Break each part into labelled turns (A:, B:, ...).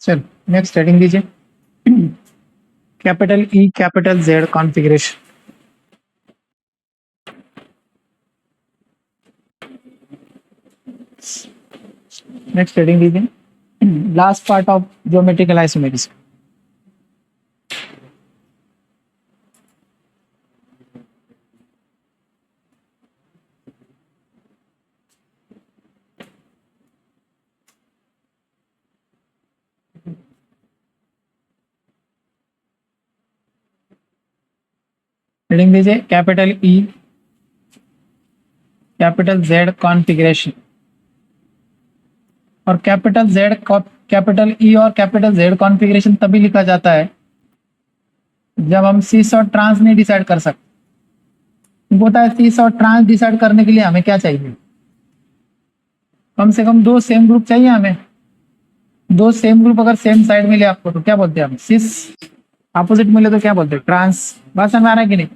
A: चल next heading दीजिए। Capital E capital Z configuration. Next heading दीजिए। Last part of geometrical isomerism. Heading दीजिए capital E capital Z configuration. और capital E और capital Z configuration तभी लिखा जाता है जब हम सीस और ट्रांस नहीं डिसाइड कर सकते। तुमको पता है सीस और ट्रांस डिसाइड करने के लिए हमें क्या चाहिए? कम से कम दो सेम ग्रुप चाहिए हमें। दो सेम ग्रुप अगर सेम साइड मिले आपको तो क्या बोलते हैं हम? सिस। अपोजिट मिले तो क्या बोलते हैं? ट्रांस। बात समझ में आ रहा है कि नहीं?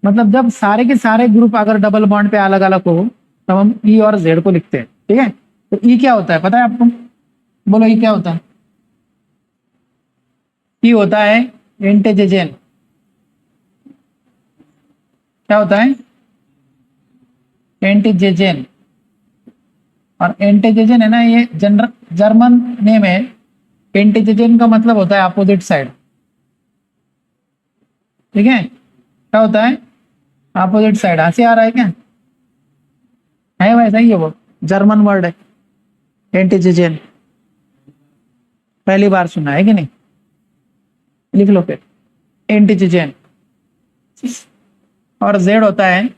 A: मतलब जब सारे के सारे ग्रुप अगर डबल बॉन्ड पे अलग अलग हो तब हम ई और जेड को लिखते हैं। ठीक है, तो ई क्या होता है पता है आपको? बोलो ई क्या होता है? ई होता है इंटेजन। क्या होता है? एंटीजेजेन। और एंटीजेजेन है ना, ये जनरल जर्मन नेम है। एंटीजेजेन का मतलब होता है अपोजिट साइड। ठीक है, क्या होता है? Opposite side. हंसी आ रहा है क्या? है वैसा ही है, वो जर्मन वर्ड है एंटीजेजेन। पहली बार सुना है कि नहीं? लिख लो फिर एंटीजेजेन। और जेड होता है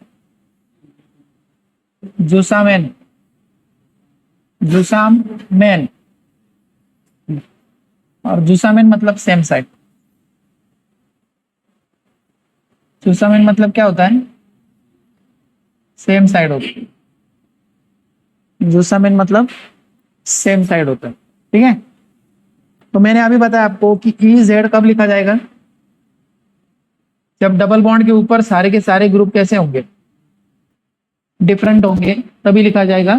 A: जुसामेन। जुसामेन। और जुसामेन मतलब सेम साइड। जुसामेन मतलब क्या होता है? सेम साइड होता है। जुसामेन मतलब सेम साइड होता है। ठीक है, तो मैंने अभी बताया आपको कि ई जेड कब लिखा जाएगा? जब डबल बॉन्ड के ऊपर सारे के सारे ग्रुप कैसे होंगे? डिफरेंट होंगे, तभी लिखा जाएगा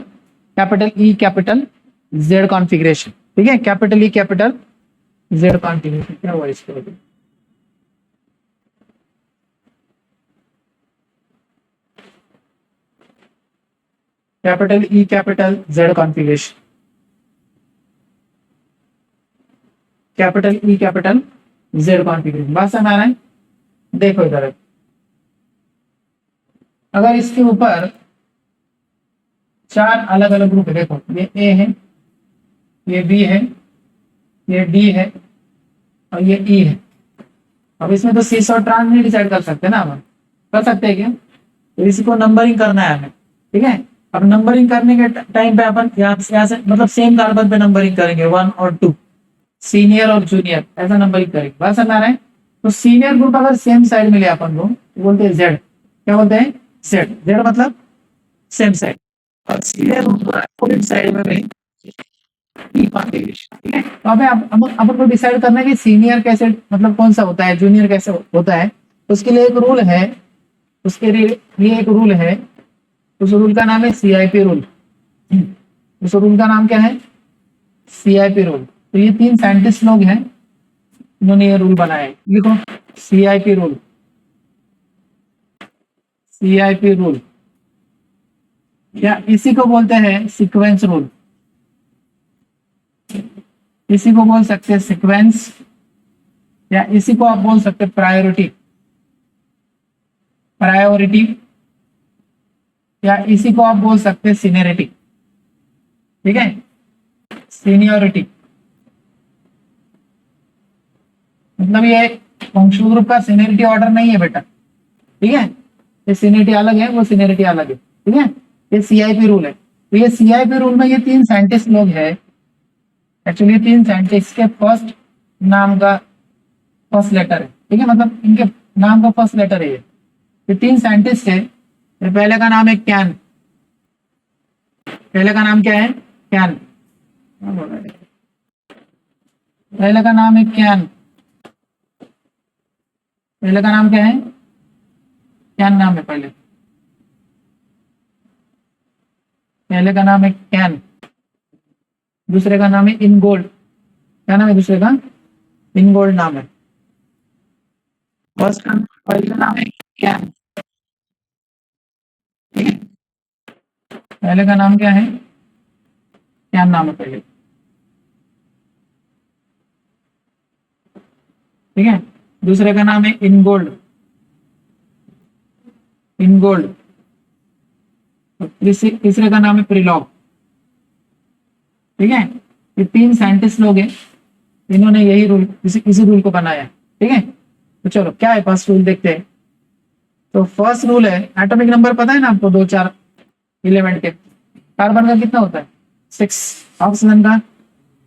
A: capital E capital Z configuration. ठीक है, capital E capital Z configuration. क्या हुआ इसको? Capital E capital Z configuration. Capital E capital Z configuration. बात समझ आ रहा है? देखो इधर, अगर इसके ऊपर चार अलग अलग ग्रुप है, देखो ये ए है, ये बी है, ये डी है और ये ई है। अब इसमें तो सीस और ट्रांस नहीं डिसाइड कर सकते ना, हम कर सकते हैं क्या? तो इसको नंबरिंग करना है हमें। ठीक है, अब नंबरिंग करने के टाइम पे अपन यहाँ से मतलब सेम कार्बन पे नंबरिंग करेंगे, 1 और 2, सीनियर और जूनियर, ऐसा नंबरिंग करेंगे। बात समझ आ रहा है? तो सीनियर ग्रुप अगर सेम साइड मिले अपन को तो बोलते हैं जेड। क्या बोलते हैं? जेड। जेड मतलब सेम साइड। और सीनियर ग्रुप अपोजिट साइड में मिले ई कॉन्फ़िगरेशन। ठीक है, तो अबे अब अपन को डिसाइड करना है कि सीनियर कैसे मतलब कौन सा होता है, जूनियर कैसे होता है। तो उसके लिए एक रूल है, उसके लिए एक रूल है। उस रूल का नाम है सीआईपी रूल। उस रूल का नाम क्या है? CIP rule. तो ये तीन साइंटिस्ट लोग हैं, उन्होंने ये रूल बनाया है। लिखो सीआईपी रूल। सीआईपी रूल या इसी को बोलते हैं सीक्वेंस रूल। इसी को बोल सकते हैं सीक्वेंस, या इसी को आप बोल सकते हैं प्रायोरिटी। प्रायोरिटी या इसी को आप बोल सकते हैं सीनियरिटी। ठीक है, सीनियरिटी मतलब ये फंक्शनल ग्रुप का सीनियरिटी ऑर्डर नहीं है बेटा। ठीक है, ये सीनियरिटी अलग है, वो सीनियरिटी अलग है। ठीक है, ये सीआईपी रूल है। तो ये सीआईपी रूल में ये तीन साइंटिस्ट लोग हैं। एक्चुअली तीन साइंटिस्ट के फर्स्ट नाम का फर्स्ट लेटर है। ठीक है, मतलब इनके नाम का फर्स्ट लेटर है ये तीन साइंटिस्ट है। पहले का नाम है कैन। पहले का नाम क्या है? कैन। पहले का नाम है कैन। पहले का नाम क्या है? कैन नाम है पहले। पहले का नाम है कैन। दूसरे का नाम है इनगोल्ड। क्या नाम है दूसरे का? इनगोल्ड नाम है। फर्स्ट का पहले नाम है क्या है? ठीक है, पहले का नाम क्या है? क्या नाम है पहले? ठीक है, दूसरे का नाम है इनगोल्ड। इनगोल्ड। तीसरे का नाम है प्रिलॉग। ठीक है, ये 3 साइंटिस्ट लोग हैं, इन्होंने यही रूल, इसी रूल को बनाया। ठीक है, तो चलो क्या है फर्स्ट रूल देखते हैं। तो फर्स्ट रूल है, एटॉमिक नंबर पता है ना आपको, 2 4 एलिमेंट के। कार्बन का कितना होता है? 6, ऑक्सीजन का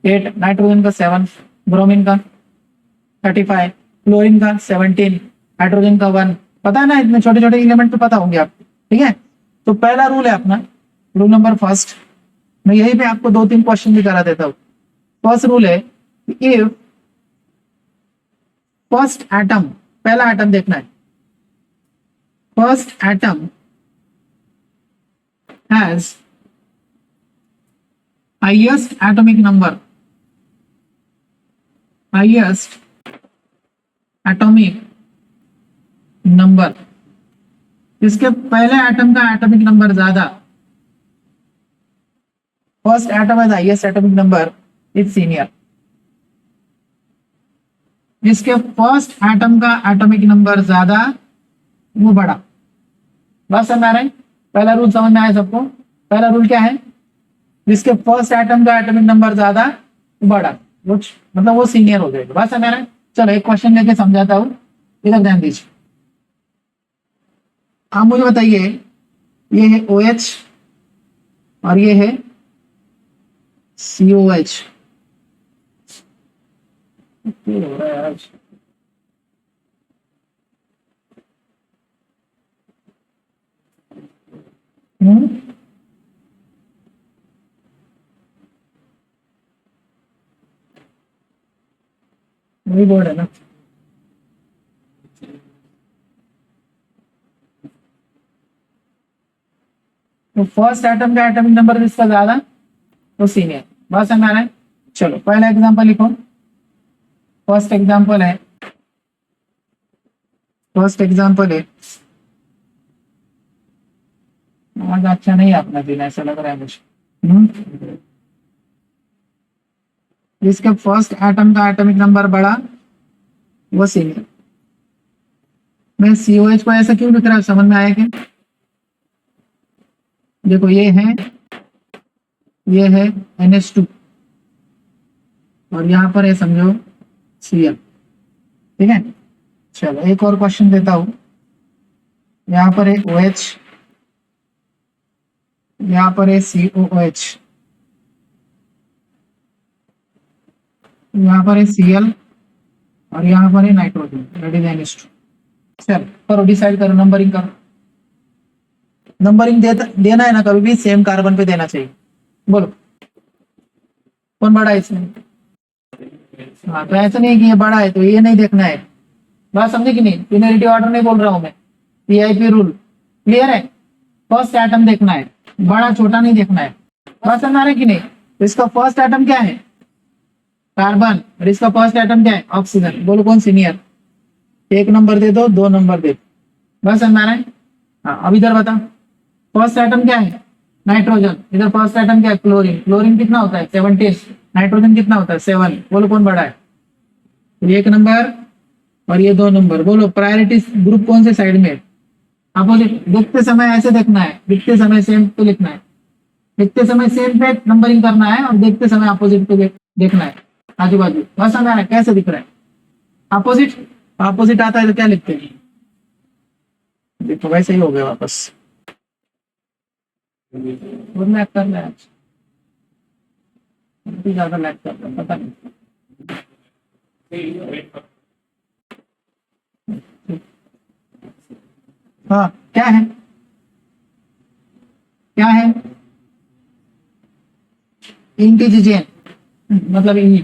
A: 8, नाइट्रोजन का 7, ब्रोमीन का 35, क्लोरीन का 17, हाइड्रोजन का 1। पता है ना, इतने छोटे छोटे एलिमेंट तो पता होंगे आपको। ठीक है, तो पहला रूल है अपना, रूल नंबर फर्स्ट। मैं यही पे आपको 2 3 क्वेश्चन भी करा देता हूँ। फर्स्ट रूल है, इफ फर्स्ट एटम, पहला एटम देखना है, first atom has highest atomic number, highest atomic number, इसके पहले एटम का एटॉमिक नंबर ज्यादा, first atom has highest atomic number is senior. जिसके फर्स्ट एटम का एटॉमिक नंबर ज्यादा वो बड़ा। बस समझ आ रहा है? पहला रूल समझ में आया सबको? पहला रूल क्या है? जिसके फर्स्ट एटम का एटॉमिक नंबर ज्यादा बड़ा, वो मतलब वो सीनियर हो जाएगा। बस समझ आ रहा है? चलो एक क्वेश्चन लेके समझाता हूँ, इधर ध्यान दीजिए। आप मुझे बताइए, ये है OH और ये है COH। हो रहा है आज? वही बोर्ड है ना। तो फर्स्ट एटम का एटॉमिक नंबर जिसका ज्यादा वो सीनियर। बात समझ आ रहा है? चलो पहला एग्जांपल लिखो। फर्स्ट एग्जांपल है, फर्स्ट एग्जांपल है, आज अच्छा नहीं है अपना दिन, ऐसा लग रहा है मुझे। जिसके फर्स्ट एटम का एटॉमिक नंबर बड़ा वो सीनियर। मैं COH को ऐसा क्यों लिख रहा है, समझ में आया क्या? देखो ये है NH2 और यहाँ पर है समझो Cl। ठीक है, चलो एक और क्वेश्चन देता हूं। यहाँ पर है OH, यहाँ पर है COOH, यहाँ पर है Cl और यहाँ पर है नाइट्रोजन, दैट इज NH2। चलो करो, डिसाइड करो, नंबरिंग करो। नंबरिंग देना है ना कभी भी सेम कार्बन पे देना चाहिए। बोलो कौन बड़ा है इसमें? हाँ, तो ऐसा नहीं है कि ये बड़ा है तो ये नहीं देखना है। बात समझे कि नहीं? यूनिटी ऑर्डर नहीं बोल रहा हूं मैं, PIP रूल क्लियर है? फर्स्ट एटम देखना है, बड़ा छोटा नहीं देखना है। बात समझ आ रहा है कि नहीं? तो इसका फर्स्ट एटम क्या है? कार्बन, और इसका फर्स्ट एटम क्या है? ऑक्सीजन। बोलो कौन सीनियर? 1 नंबर दे दो, 2 नंबर दे दो। बस समझ आ रहा है? हाँ, अब इधर बता, फर्स्ट एटम क्या है? नाइट्रोजन। इधर फर्स्ट एटम क्या है? क्लोरीन। क्लोरीन कितना होता है? 17। नाइट्रोजन कितना होता है? 7। बोलो कौन बड़ा है? 1 नंबर और ये 2 नंबर। बोलो प्रायोरिटी ग्रुप कौन से साइड में? अपोजिट। देखते समय ऐसे देखना है, लिखते समय सेम पे लिखना है, लिखते समय सेम पे नंबरिंग करना है और देखते समय अपोजिट पे देखना है, आजू बाजू। बस समझ आ रहा है कैसे दिख रहा है? अपोजिट, अपोजिट आता है तो क्या लिखते हैं? देखो वैसे ही हो गया वापस। और लैग कर रहा है आज, ज्यादा लैग कर रहा है, पता नहीं। हाँ क्या है? क्या है? इंटीजन, मतलब ई।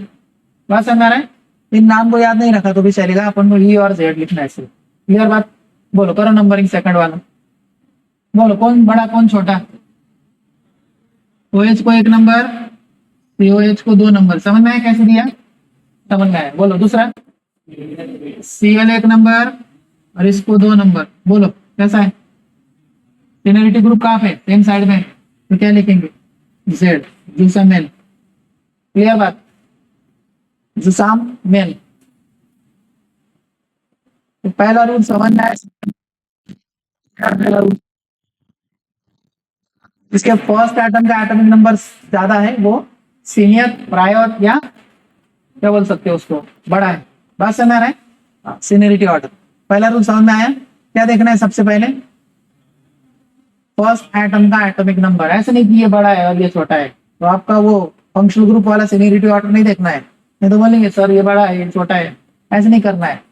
A: बात समझ आ रहा है? इन नाम को याद नहीं रखा तो भी चलेगा, अपन को ई और जेड लिखना है सिर्फ। क्लियर बात? बोलो करो नंबरिंग सेकंड वाला। बोलो कौन बड़ा कौन छोटा? OH को 1 नंबर, COH को 2 नंबर। समझ में आया कैसे दिया? समझ में आया? बोलो दूसरा, Cl 1 नंबर और इसको 2 नंबर, बोलो कैसा है? सिनरिटी ग्रुप कहाँ पे? सेम साइड में, तो क्या लिखेंगे? Z, जुसामेल। क्लियर बात? जुसामेल। तो पहला रूल समझना है, पहला रूल, इसके फर्स्ट एटम का एटॉमिक नंबर ज्यादा है वो सीनियर, प्रायर या क्या बोल सकते हो उसको, बड़ा है। बात समझ में आ रहा है? सीनियरिटी ऑर्डर, पहला रूल समझ में आया? क्या देखना है सबसे पहले? फर्स्ट एटम का एटॉमिक नंबर। ऐसे नहीं कि ये बड़ा है और ये छोटा है, तो आपका वो फंक्शनल ग्रुप वाला सीनियरिटी ऑर्डर नहीं देखना है, नहीं तो बोलेंगे सर ये बड़ा है ये छोटा है। ऐसे नहीं करना है,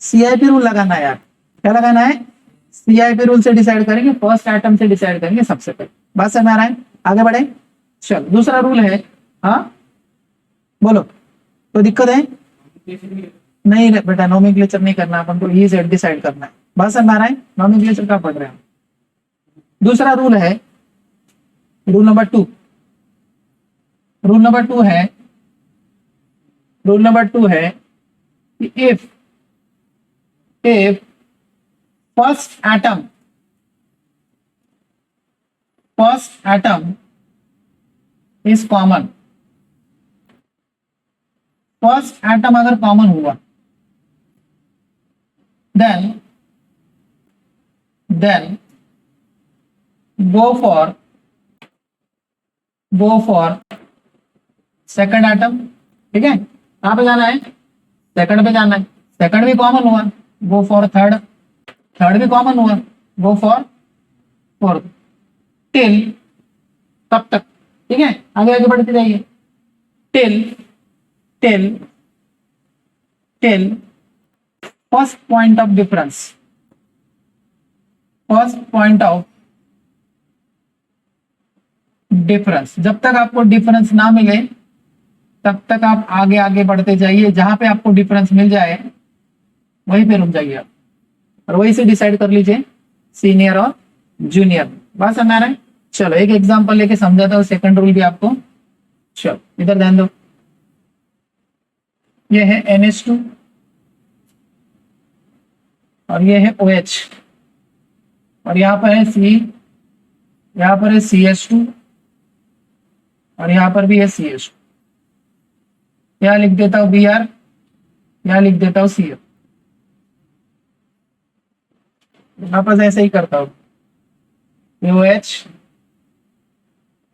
A: सीआईपी रूल लगाना है यार। क्या लगाना है? सीआईपी रूल से डिसाइड करेंगे, फर्स्ट एटम से डिसाइड करेंगे सबसे पहले। बात समझ में आ रहा है? आगे बढ़े, चलो दूसरा रूल है। हाँ बोलो, तो दिक्कत है? नहीं बेटा, नोमेनक्लेचर नहीं करना, अपन को ई जेड डिसाइड करना है। बात समझ में आ रहा है? नोमेनक्लेचर का पढ़ रहे हैं। दूसरा रूल है, रूल नंबर 2। रूल नंबर 2 है, रूल नंबर 2 है कि if first atom is common, first atom अगर कॉमन हुआ, then go for second atom. ठीक है, कहां पे जाना है? सेकंड पे जाना है। सेकंड भी कॉमन हुआ, गो फॉर थर्ड। थर्ड भी कॉमन हुआ, गो फॉर फोर्थ। टिल, तब तक, ठीक है, आगे आगे बढ़ते जाइए। Till till till first point of difference, first point of difference, जब तक आपको डिफरेंस ना मिले तब तक आप आगे आगे बढ़ते जाइए। जहां पे आपको डिफरेंस मिल जाए वहीं पे रुक जाइए आप, और वहीं से डिसाइड कर लीजिए सीनियर और जूनियर। बात समझ आ रहा है? चलो एक एग्जांपल लेके समझाता हूँ, सेकंड रूल भी आपको। चलो इधर ध्यान दो, ये है NH2 और ये है OH, और यहाँ पर है C, यहाँ पर है CH2 और यहाँ पर भी है CH2। यहाँ लिख देता हूँ Br, यहाँ लिख देता हूँ Cl। वापस ऐसे ही करता हूँ, OH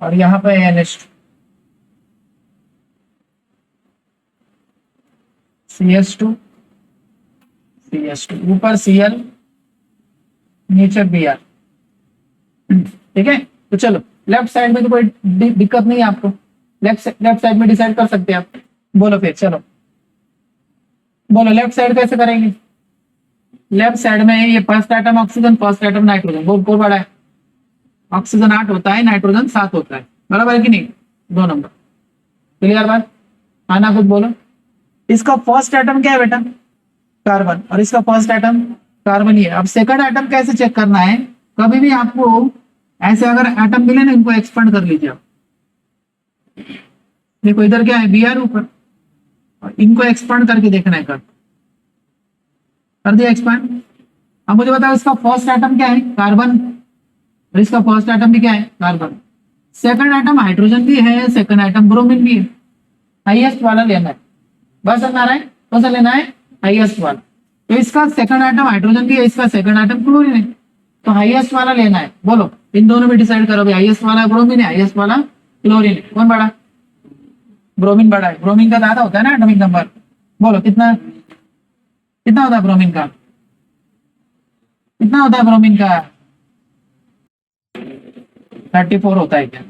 A: और यहाँ पर NH2, CH2, CH2, ऊपर Cl, नीचे Br। ठीक है, तो चलो लेफ्ट साइड में तो कोई दिक्कत नहीं है आपको, लेफ्ट साइड में डिसाइड कर सकते हैं आप। बोलो फिर, चलो बोलो लेफ्ट साइड कैसे करेंगे? लेफ्ट साइड में ये first atom oxygen, first atom nitrogen, बोल कौन बड़ा है? ऑक्सीजन 8 होता है, नाइट्रोजन 7 होता है, बराबर है कि नहीं? 2 नंबर। क्लियर बात? आना कुछ बोलो। इसका फर्स्ट एटम क्या है बेटा? कार्बन, और इसका फर्स्ट एटम कार्बन ही है। अब सेकंड एटम कैसे चेक करना है? कभी भी आपको ऐसे अगर एटम मिले ना, इनको एक्सपेंड कर लीजिए आप। देखो इधर क्या है, Br ऊपर, और इनको एक्सपेंड करके देखना है, कर दिया एक्सपेंड। अब मुझे बताओ इसका फर्स्ट एटम क्या है? कार्बन, और इसका फर्स्ट एटम भी क्या है? कार्बन। सेकंड एटम हाइड्रोजन भी है, सेकंड एटम ब्रोमीन भी है, हाईएस्ट वाला लेना है। बस समझ आ रहा है? कौन सा लेना है? हाईएस्ट वाला। तो इसका सेकंड एटम हाइड्रोजन भी है, इसका सेकंड एटम क्लोरीन है, तो हाईएस्ट वाला लेना है। बोलो इन दोनों में डिसाइड करो, हाईएस्ट वाला ब्रोमीन है, हाईएस्ट वाला क्लोरीन है, कौन बड़ा? ब्रोमीन बड़ा है। ब्रोमीन का ज्यादा होता है ना एटॉमिक नंबर, बोलो कितना, कितना होता है ब्रोमीन का? कितना होता है ब्रोमीन का? 34 होता है क्या?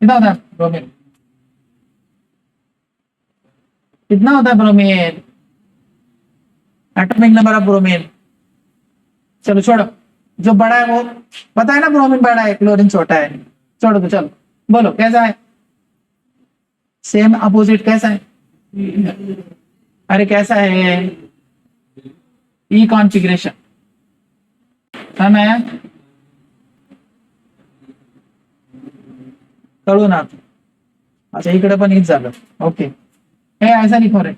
A: कितना होता है ब्रोमीन? कितना होता है bromine? Atomic number of bromine, चलो छोड़ो, जो बड़ा है वो पता है ना, ब्रोमीन बड़ा है, क्लोरीन छोटा है, छोड़ो। तो चलो बोलो कैसा है? सेम अपोजिट कैसा है? अरे कैसा है? ई कॉन्फिगरेशन, समझ आया? कळू ना? अच्छा इकडे पण हीच झालं, ओके। ऐसा लिखो रे,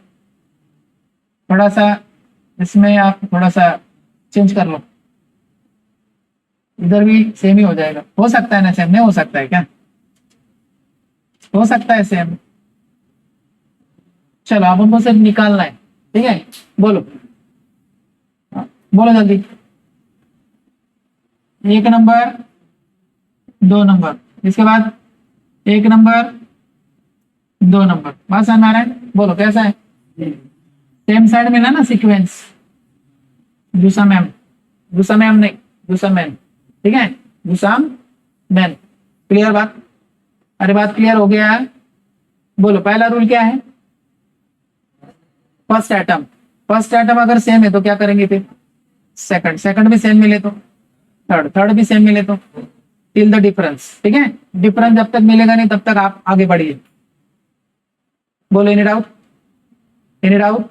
A: थोड़ा सा इसमें आप थोड़ा सा चेंज कर लो, इधर भी सेम ही हो जाएगा। हो सकता है ना सेम, नहीं हो सकता है क्या? हो सकता है सेम। चलो अब हमको सिर्फ निकालना है, ठीक है? बोलो, हाँ, बोलो जल्दी। एक नंबर, दो नंबर, इसके बाद एक नंबर, दो नंबर, बात समझ में आ रहा है? बोलो कैसा है? सेम साइड मिला ना सीक्वेंस, दूसरा मैम, दूसरा मैम नहीं, दूसरा मैम, ठीक है? दूसरा मैम, क्लियर बात? अरे बात क्लियर हो गया है? बोलो पहला रूल क्या है? फर्स्ट एटम, फर्स्ट एटम अगर सेम है तो क्या करेंगे फिर? सेकंड, सेकंड भी सेम मिले तो थर्ड, थर्ड भी सेम मिले तो टिल द डिफरेंस, ठीक है? डिफरेंस जब तक मिलेगा नहीं तब तक आप आगे बढ़िए। बोलो any doubt? Any doubt?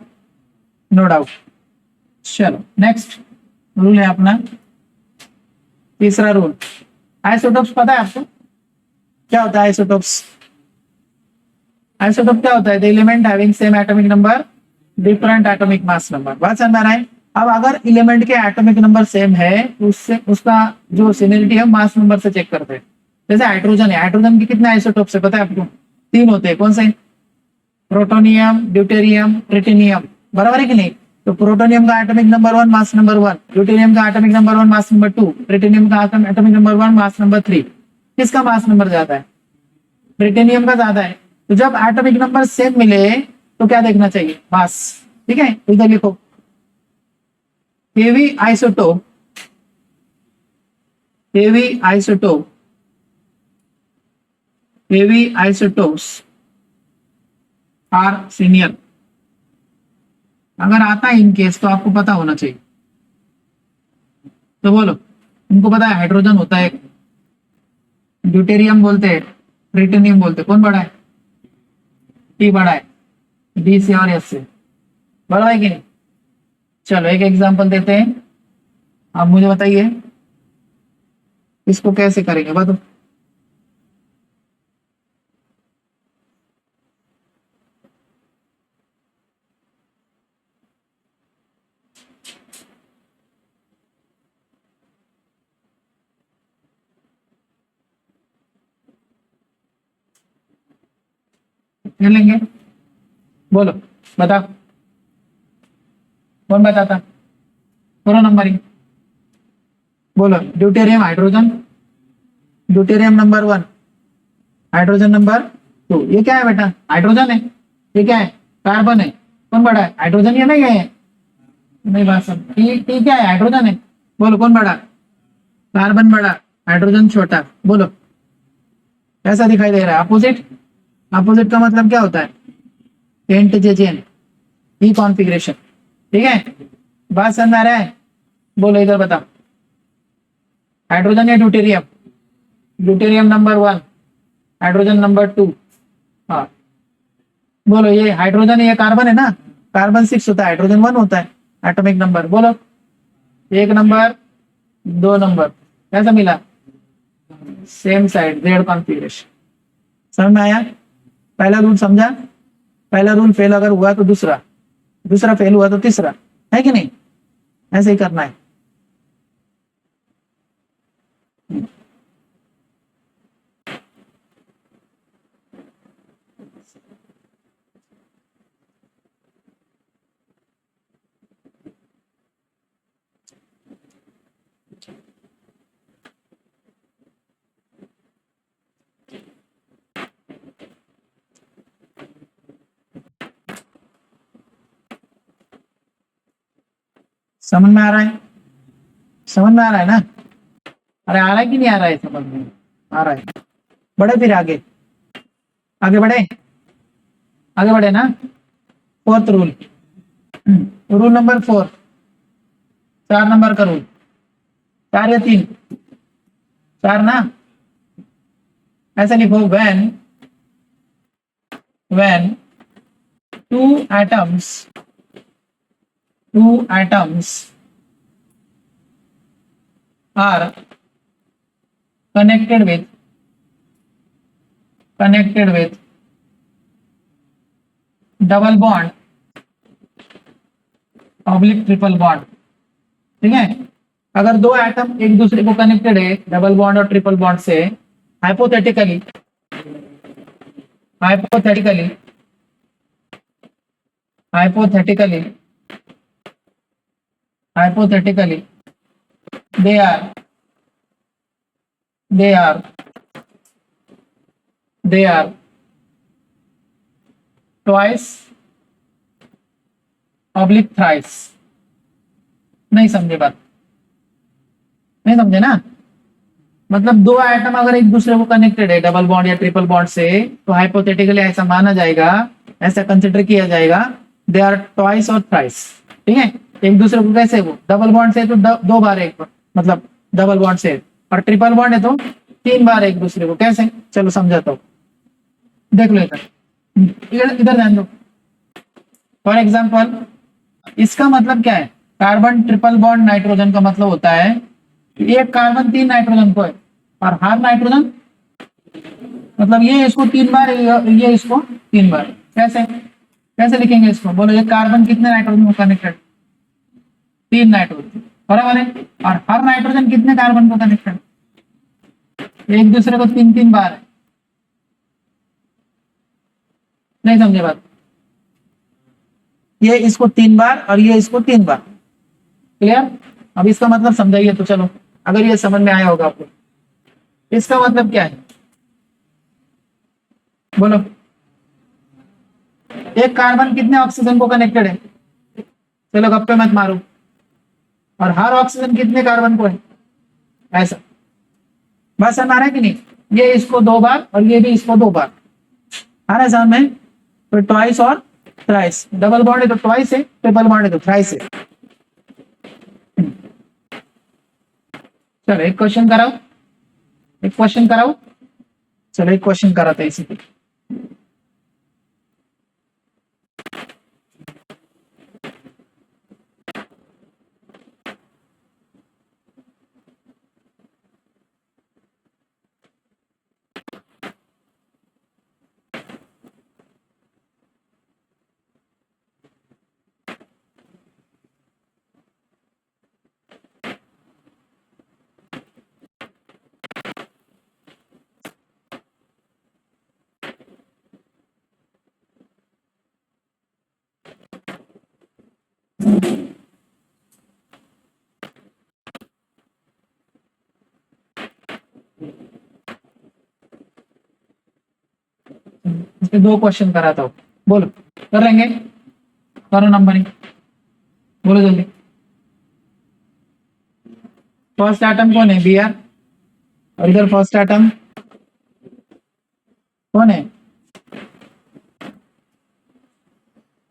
A: No doubt. चलो नेक्स्ट रूल है अपना तीसरा रूल। आइसोटोप्स पता है आपको क्या होता है? आइसोटोप्स, आइसोटोप क्या होता है? The element having same atomic number, different atomic mass number. बात समझ में आ रहा है? अब अगर एलिमेंट के एटॉमिक नंबर सेम है तो उससे उसका जो सिमिलरिटी है मास नंबर से चेक करते हैं। जैसे हाइड्रोजन है, हाइड्रोजन के कितने आइसोटोप्स है पता है आपको? तीन होते हैं। कौन से? प्रोटोनियम, ड्यूटेरियम, ट्रिटिनियम, बराबर है कि नहीं? तो प्रोटोनियम का atomic number 1 mass number 1, deuterium का एटॉमिक नंबर 1 मास नंबर 2, ट्रिटिनियम का एटॉमिक नंबर 1 मास नंबर 3। किसका मास नंबर ज्यादा है? ट्रिटिनियम का ज्यादा है। तो जब एटॉमिक नंबर सेम मिले तो क्या देखना चाहिए? मास, ठीक है? इधर लिखो heavy isotope, heavy isotope, heavy isotopes are senior. अगर आता है इन केस तो आपको पता होना चाहिए। तो बोलो, तुमको पता है हाइड्रोजन होता है, ड्यूटेरियम बोलते हैं, ट्रिटिनियम बोलते हैं, कौन बड़ा है? टी बड़ा है, डी से और एस से, बड़ा है कि नहीं? चलो एक एग्जांपल देते हैं, आप मुझे बताइए इसको कैसे करेंगे बताओ। कर लेंगे? बोलो, बताओ, कौन बताता? करो नंबरिंग। बोलो deuterium, hydrogen, deuterium number 1, hydrogen number 2। ये क्या है बेटा? हाइड्रोजन है। ये क्या है? कार्बन है। कौन बड़ा है? हाइड्रोजन या नहीं है? नहीं बात सब, टी क्या है? हाइड्रोजन है। बोलो कौन बड़ा? कार्बन बड़ा, हाइड्रोजन छोटा। बोलो कैसा दिखाई दे रहा है? अपोजिट, अपोजिट का मतलब क्या होता है? पेंट जेजेन, ई कॉन्फ़िगरेशन, ठीक है? बात समझ में आ रहा है? बोलो इधर बताओ, हाइड्रोजन या deuterium? Deuterium number 1, hydrogen number 2। हाँ बोलो, ये हाइड्रोजन, ये कार्बन है ना? कार्बन 6 होता है, हाइड्रोजन 1 होता है एटॉमिक नंबर। बोलो एक नंबर, दो नंबर, कैसा मिला? Same side, Z configuration. समझ में आया? पहला रूल समझा? पहला रूल फेल अगर हुआ तो दूसरा, दूसरा फेल हुआ तो तीसरा, है कि नहीं? ऐसे ही करना है। समझ में आ रहा है? समझ में आ रहा है ना? अरे आ रहा है कि नहीं आ रहा है? समझ में आ रहा है? बढ़े फिर आगे, आगे बढ़े, आगे बढ़े ना? Fourth rule, rule number 4, 4 number का रूल। 4 या 3? 4 ना? ऐसा लिखो, when two atoms, two atoms are connected with double bond oblique triple bond, ठीक है। अगर दो एटम एक दूसरे को कनेक्टेड है डबल बॉन्ड और ट्रिपल बॉन्ड से, hypothetically hypothetically hypothetically hypothetically they are they are they are twice oblique thrice. नहीं समझे बात? नहीं समझे ना? मतलब दो एटम अगर एक दूसरे को कनेक्टेड है डबल बॉन्ड या ट्रिपल बॉन्ड से, तो हाइपोथेटिकली ऐसा माना जाएगा, ऐसा कंसिडर किया जाएगा, दे आर ट्वाइस और थ्राइस, ठीक है। एक दूसरे को कैसे, वो डबल बॉन्ड से तो दो बार एक, मतलब डबल बॉन्ड से, और ट्रिपल बॉन्ड है तो तीन बार एक दूसरे को, कैसे, चलो समझाता हूँ, देख लो इधर, इधर ध्यान दो। फॉर एग्जाम्पल इसका मतलब क्या है, कार्बन ट्रिपल बॉन्ड नाइट्रोजन का मतलब होता है एक कार्बन तीन नाइट्रोजन को है, और हर नाइट्रोजन मतलब ये इसको तीन बार, ये इसको तीन बार, कैसे कैसे लिखेंगे इसको, बोलो। ये कार्बन कितने नाइट्रोजन को कनेक्टेड, तीन नाइट्रोजन, बराबर है। और हर नाइट्रोजन कितने कार्बन को कनेक्टेड, एक दूसरे को तीन तीन बार है। नहीं समझे बात? ये इसको तीन बार और ये इसको तीन बार, क्लियर? अब इसका मतलब समझाइए तो चलो, अगर ये समझ में आया होगा आपको। इसका मतलब क्या है, बोलो। एक कार्बन कितने ऑक्सीजन को कनेक्टेड है, चलो गप्पे मत मारो। और हर ऑक्सीजन कितने कार्बन को है, ऐसा। बस समझ आ रहा है कि नहीं? ये इसको दो बार और ये भी इसको दो बार, आ रहा है समझ में? तो ट्वाइस और थ्राइस, डबल बॉन्ड है तो ट्वाइस है, ट्रिपल बॉन्ड है तो थ्राइस है। चलो एक क्वेश्चन कराओ, एक क्वेश्चन कराओ, चलो एक क्वेश्चन कराते हैं इसी पे। इस पे दो क्वेश्चन कराता हूँ, बोलो कर लेंगे, करो नंबरिंग, बोलो जल्दी। फर्स्ट एटम कौन है, बी आर, और इधर फर्स्ट एटम कौन है,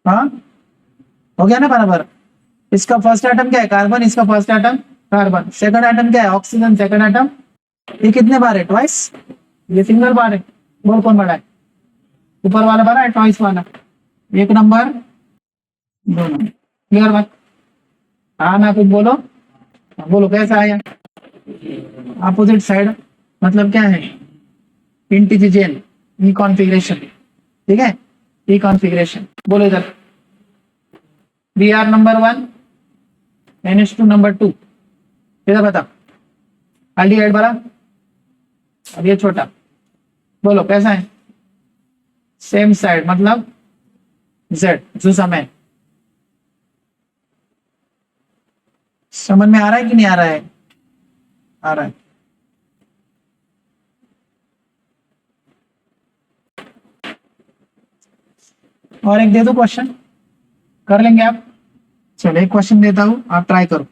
A: हाँ हो गया ना बराबर। इसका फर्स्ट एटम क्या है, कार्बन, इसका first atom carbon, second atom क्या है, ऑक्सीजन, सेकंड एटम, ये कितने बार है, ट्वाइस, ये सिंगल बार है। बोल कौन बड़ा है, ऊपर वाला बड़ा है, ट्वाइस वाला, एक नंबर, दो नंबर, क्लियर बात? हाँ ना, कुछ बोलो, हाँ, बोलो कैसा आया, अपोजिट साइड मतलब क्या है, इंटीजन, ई कॉन्फ़िगरेशन, ठीक है, ई कॉन्फ़िगरेशन। बोलो इधर, B R number one, NH2 number two, इधर बता, एल्डिहाइड बड़ा और ये छोटा, बोलो कैसा है, सेम साइड मतलब जेड, जो समय, समझ में आ रहा है कि नहीं आ रहा है? आ रहा है। और एक दे दो क्वेश्चन, कर लेंगे आप? चलो एक क्वेश्चन देता हूं, आप ट्राई करो।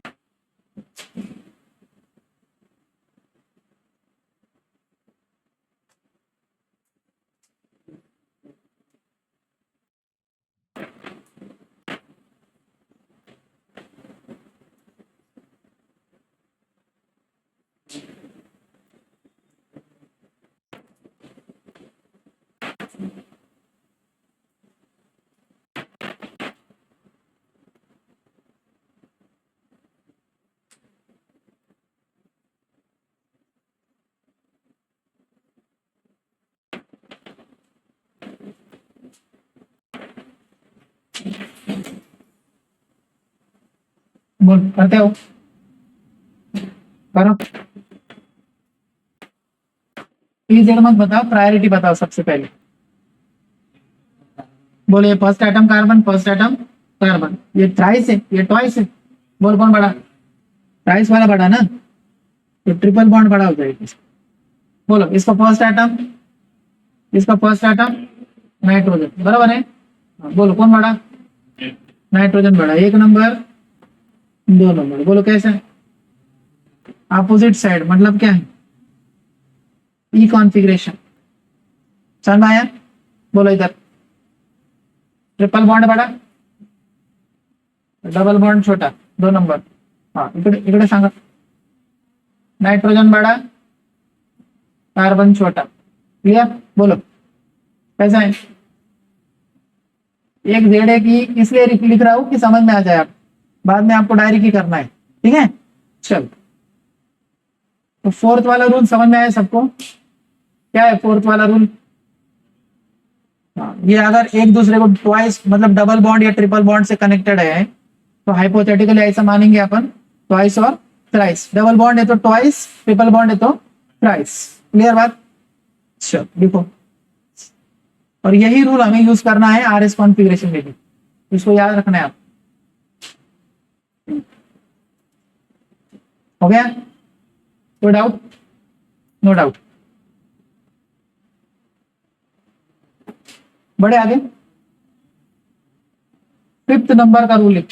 A: बोल करते हो, करो। पीजेड मत बताओ, प्रायोरिटी बताओ सबसे पहले। बोले first atom carbon, first atom carbon, ये थ्राइस है, ये ट्वाइस है। बोल कौन बड़ा? ट्राइस वाला बड़ा ना, तो ट्रिपल बॉन्ड बड़ा हो जाएगा। बोलो इसका फर्स्ट एटम, इसका फर्स्ट एटम नाइट्रोजन, बराबर है। हाँ, बोलो कौन बड़ा? नाइट्रोजन बड़ा, एक नंबर, दो नंबर। बोलो कैसे? अपोजिट साइड मतलब क्या है? ई कॉन्फ़िगरेशन, समझ में आया? बोलो इधर ट्रिपल बॉन्ड बड़ा, डबल बॉन्ड छोटा, दो नंबर। हाँ इकडे इकडे सांगा, नाइट्रोजन बड़ा, कार्बन छोटा। क्लियर? बोलो कैसा है? एक जेड की इसलिए लिख रहा हूं कि समझ में आ जाए, आप बाद में आपको डायरी की करना है, ठीक है? चल, तो फोर्थ वाला रूल समझ में आया सबको? क्या है फोर्थ वाला रूल? हाँ, ये अगर एक दूसरे को ट्वाइस मतलब डबल बॉन्ड या ट्रिपल बॉन्ड से कनेक्टेड है तो हाइपोथेटिकली ऐसा मानेंगे अपन, ट्वाइस और थ्राइस। डबल बॉन्ड है तो ट्वाइस, ट्रिपल बॉन्ड है तो थ्राइस। क्लियर बात? चलो देखो, और यही रूल हमें यूज करना है आरएस कॉन्फ़िगरेशन में भी, इसको याद रखना है आप। हो गया? कोई डाउट? No doubt. बड़े आगे, फिफ्थ नंबर का रूल लिख,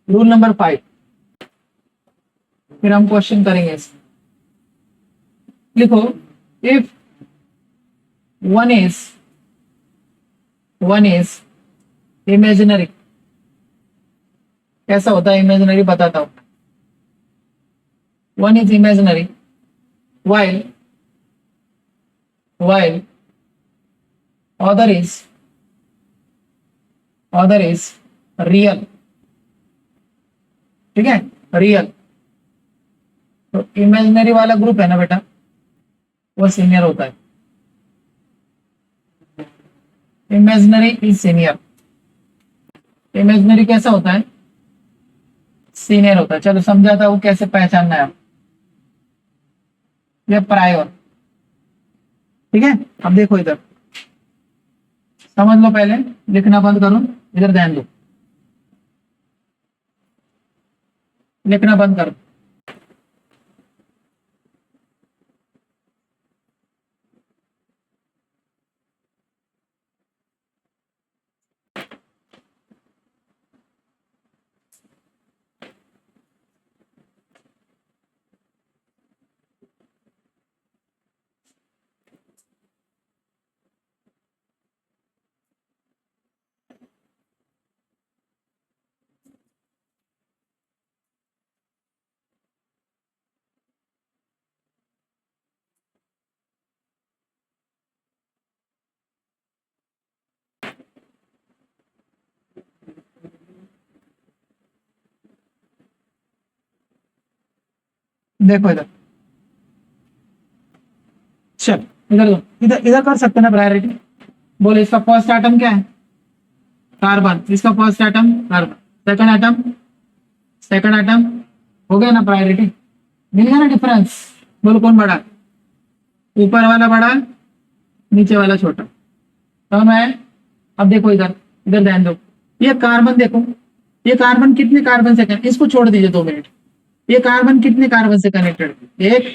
A: रूल नंबर 5, फिर हम क्वेश्चन करेंगे इस। लिखो, इफ वन इज इमेजिनरी। कैसा होता है इमेजिनरी बताता हूं। One is imaginary while other is real. ठीक है, रियल। तो इमेजिनरी वाला ग्रुप है ना बेटा, वो सीनियर होता है। Imaginary is senior. इमेजिनरी कैसा होता है? सीनियर होता है। चलो समझाता हूं कैसे पहचानना है। ये प्रायोर, ठीक है? अब देखो इधर, समझ लो पहले, लिखना बंद करो, इधर ध्यान दो, लिखना बंद करो। देखो इधर, चल इधर दो, इधर इधर कर सकते ना प्रायोरिटी। बोले इसका फर्स्ट एटम क्या है? कार्बन। इसका first atom carbon, second atom, second atom. हो गया ना प्रायोरिटी? मिल गया ना डिफरेंस? बोलो कौन बड़ा? ऊपर वाला बड़ा, नीचे वाला छोटा। समझ में आया? अब देखो इधर, इधर ध्यान दो, ये कार्बन देखो, ये कार्बन कितने कार्बन से कनेक्ट, इसको छोड़ दीजिए 2 मिनट। ये कार्बन कितने कार्बन से कनेक्टेड? एक,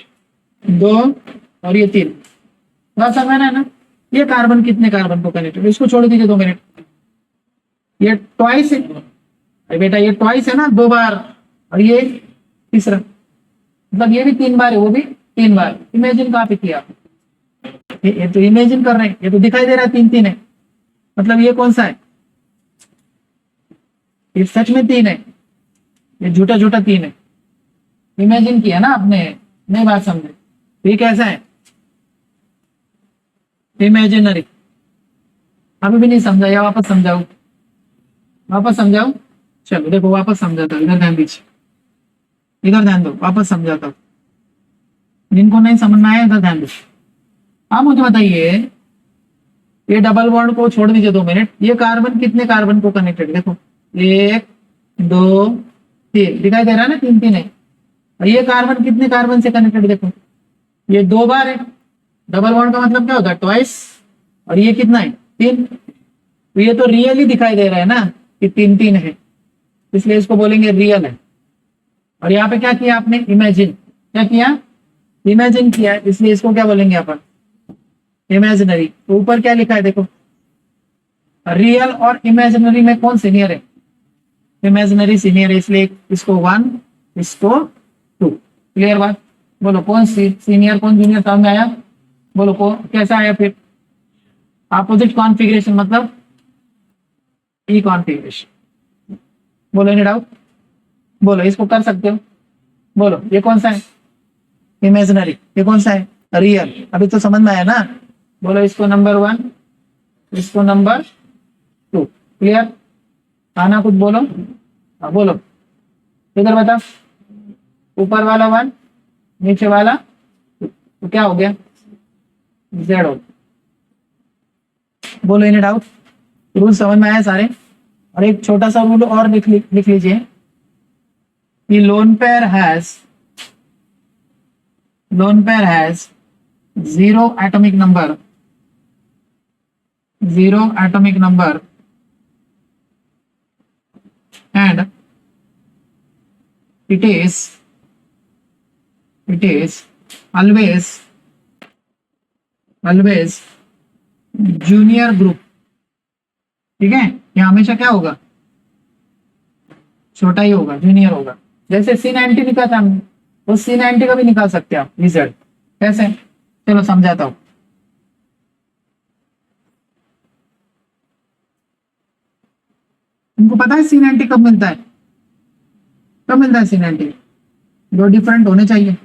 A: दो और ये 3। बात समझ रहा है ना? ये कार्बन कितने कार्बन को कनेक्टेड, इसको छोड़ दीजिए 2 मिनट। ये ट्वाइस है अरे बेटा, ये ट्वाइस है ना, 2 बार, और ये तीसरा, मतलब ये भी 3 बार है, वो भी 3 बार। इमेजिन कहाँ पे किया? ये तो इमेजिन कर रहे हैं, ये तो दिखाई दे रहा है 3-3 है, मतलब ये कौन सा है? ये सच में 3 है, ये झूठा झूठा 3 है। इमेजिन किया ना आपने, नहीं बात समझे? ये कैसा है? इमेजिनरी। अभी भी नहीं समझा या वापस समझाऊ? वापस समझाऊ? चलो देखो वापस समझाता हूँ, इधर ध्यान दीजिए, इधर ध्यान दो, वापस समझाता हूँ। जिनको नहीं समझ में आया इधर ध्यान दो। आप मुझे बताइए, ये डबल बॉन्ड को छोड़ दीजिए 2 मिनट, ये कार्बन कितने कार्बन को कनेक्टेड? देखो, एक, 2 3 दिखाई दे रहा है ना, 3 3 है। और ये कार्बन कितने कार्बन से कनेक्टेड देखो, ये 2 बार है। डबल बॉन्ड का मतलब क्या होता है, ट्वाइस। और ये कितना है, 3। तो ये तो रियल ही दिखाई दे रहा है ना कि 3 3 है, इसलिए इसको बोलेंगे रियल है। और यहाँ पे क्या किया आपने, इमेजिन। क्या किया, इमेजिन किया, इसलिए इसको क्या बोलेंगे अपन, इमेजिनरी। तो ऊपर क्या लिखा है देखो, रियल और इमेजिनरी में कौन सीनियर है, इमेजिनरी सीनियर है, इसलिए इसको 1 इसको 2। क्लियर बात। बोलो कौन सीनियर कौन जूनियर, समझ में आया। बोलो को कैसा आया फिर, अपोजिट कॉन्फ़िगरेशन मतलब ई कॉन्फ़िगरेशन। बोलो एनी डाउट, बोलो इसको कर सकते हो। बोलो ये कौन सा है, इमेजिनरी, ये कौन सा है, रियल। अभी तो समझ में आया ना। बोलो इसको नंबर 1, इसको नंबर 2। क्लियर, आना कुछ बोलो। हाँ बोलो, इधर बता, ऊपर वाला 1 नीचे वाला 2, तो क्या हो गया, जेड हो। बोलो एनी डाउट, रूल समझ में आया सारे। और एक छोटा सा रूल और लिख लीजिए कि lone pair has 0 atomic number, 0 atomic number and it is always junior group. ठीक है, ये हमेशा क्या होगा, छोटा ही होगा, जूनियर होगा। जैसे C90 लिखा था हमने, तो C90 का भी निकाल सकते हैं आप रिजल्ट। कैसे, चलो समझाता हूं। तुमको पता है C90 कब मिलता है, कब मिलता है C90, दो डिफरेंट होने चाहिए।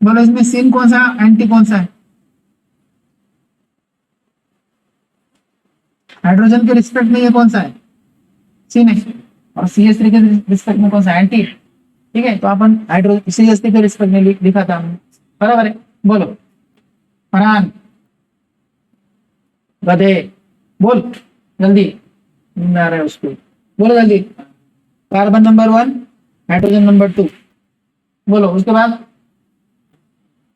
A: बोलो इसमें सीन कौन सा, एंटी कौन सा है, हाइड्रोजन के रिस्पेक्ट में ये कौन सा है, सीन है। और CH3 के रिस्पेक्ट में कौन सा, एंटी। ठीक है, तो अपन CH3 के रिस्पेक्ट में लिखा था हमने, बराबर है। बोलो फरहान, गधे, बोल जल्दी, नींद आ रहा है उसको, बोलो जल्दी। Carbon number 1, hydrogen number 2। बोलो उसके बाद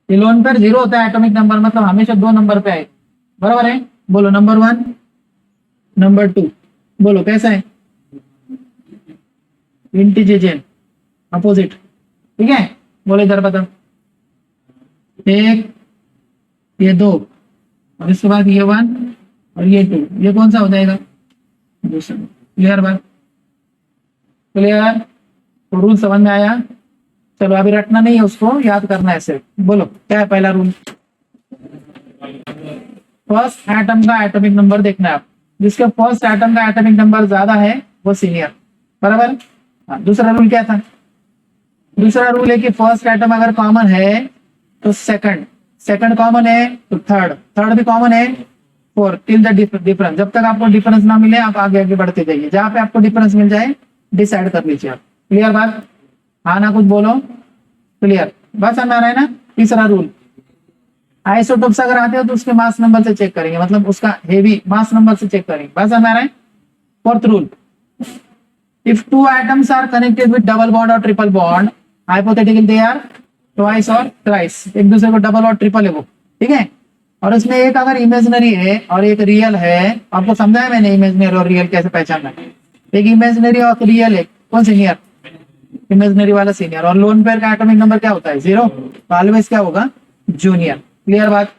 A: ये लोन पेयर 0 होता है एटॉमिक नंबर, मतलब हमेशा 2 नंबर पे आए, बराबर है। बोलो नंबर 1 नंबर 2। बोलो कैसा है, इंटीजर अपोजिट। ठीक है, बोलो इधर बता, 1 ये 2 और इसके बाद ये 1 और ये 2, ये कौन सा हो जाएगा, दूसरा। क्लियर बात, क्लियर। तो रूल समझ में आया। चलो अभी रटना नहीं है, उसको याद करना है सिर्फ। बोलो क्या है पहला रूल, फर्स्ट एटम का एटॉमिक नंबर देखना है आप, जिसके फर्स्ट एटम का एटॉमिक नंबर ज्यादा है वो सीनियर, बराबर। हाँ, दूसरा रूल क्या था, दूसरा रूल है कि फर्स्ट एटम अगर कॉमन है तो सेकंड कॉमन है तो थर्ड भी कॉमन है, फोर्थ टिल द डिफरेंस। जब तक आपको डिफरेंस ना मिले आप आगे आगे बढ़ते जाइए, जहां पे आपको डिफरेंस मिल जाए डिसाइड कर लीजिए आप। क्लियर बात, हाँ ना कुछ बोलो, क्लियर बस समझ आ रहा है ना। तीसरा रूल, आइसोटोप्स अगर आते हो तो उसके मास नंबर से चेक करेंगे, मतलब उसका हेवी मास नंबर से चेक करेंगे, बस समझ आ रहा है। Fourth rule, if two atoms are connected with double bond or triple bond, hypothetically they are twice or thrice, एक दूसरे को डबल और ट्रिपल है वो। ठीक है, और उसमें एक अगर इमेजिनरी है और एक रियल है, आपको समझाया मैंने इमेजिनरी और रियल कैसे पहचानना है। एक इमेजिनरी और रियल है, कौन सीनियर, इमेजिनरी वाला सीनियर। और लोन पेयर का एटॉमिक नंबर क्या होता है, 0, तो ऑलवेज क्या होगा, जूनियर। क्लियर बात,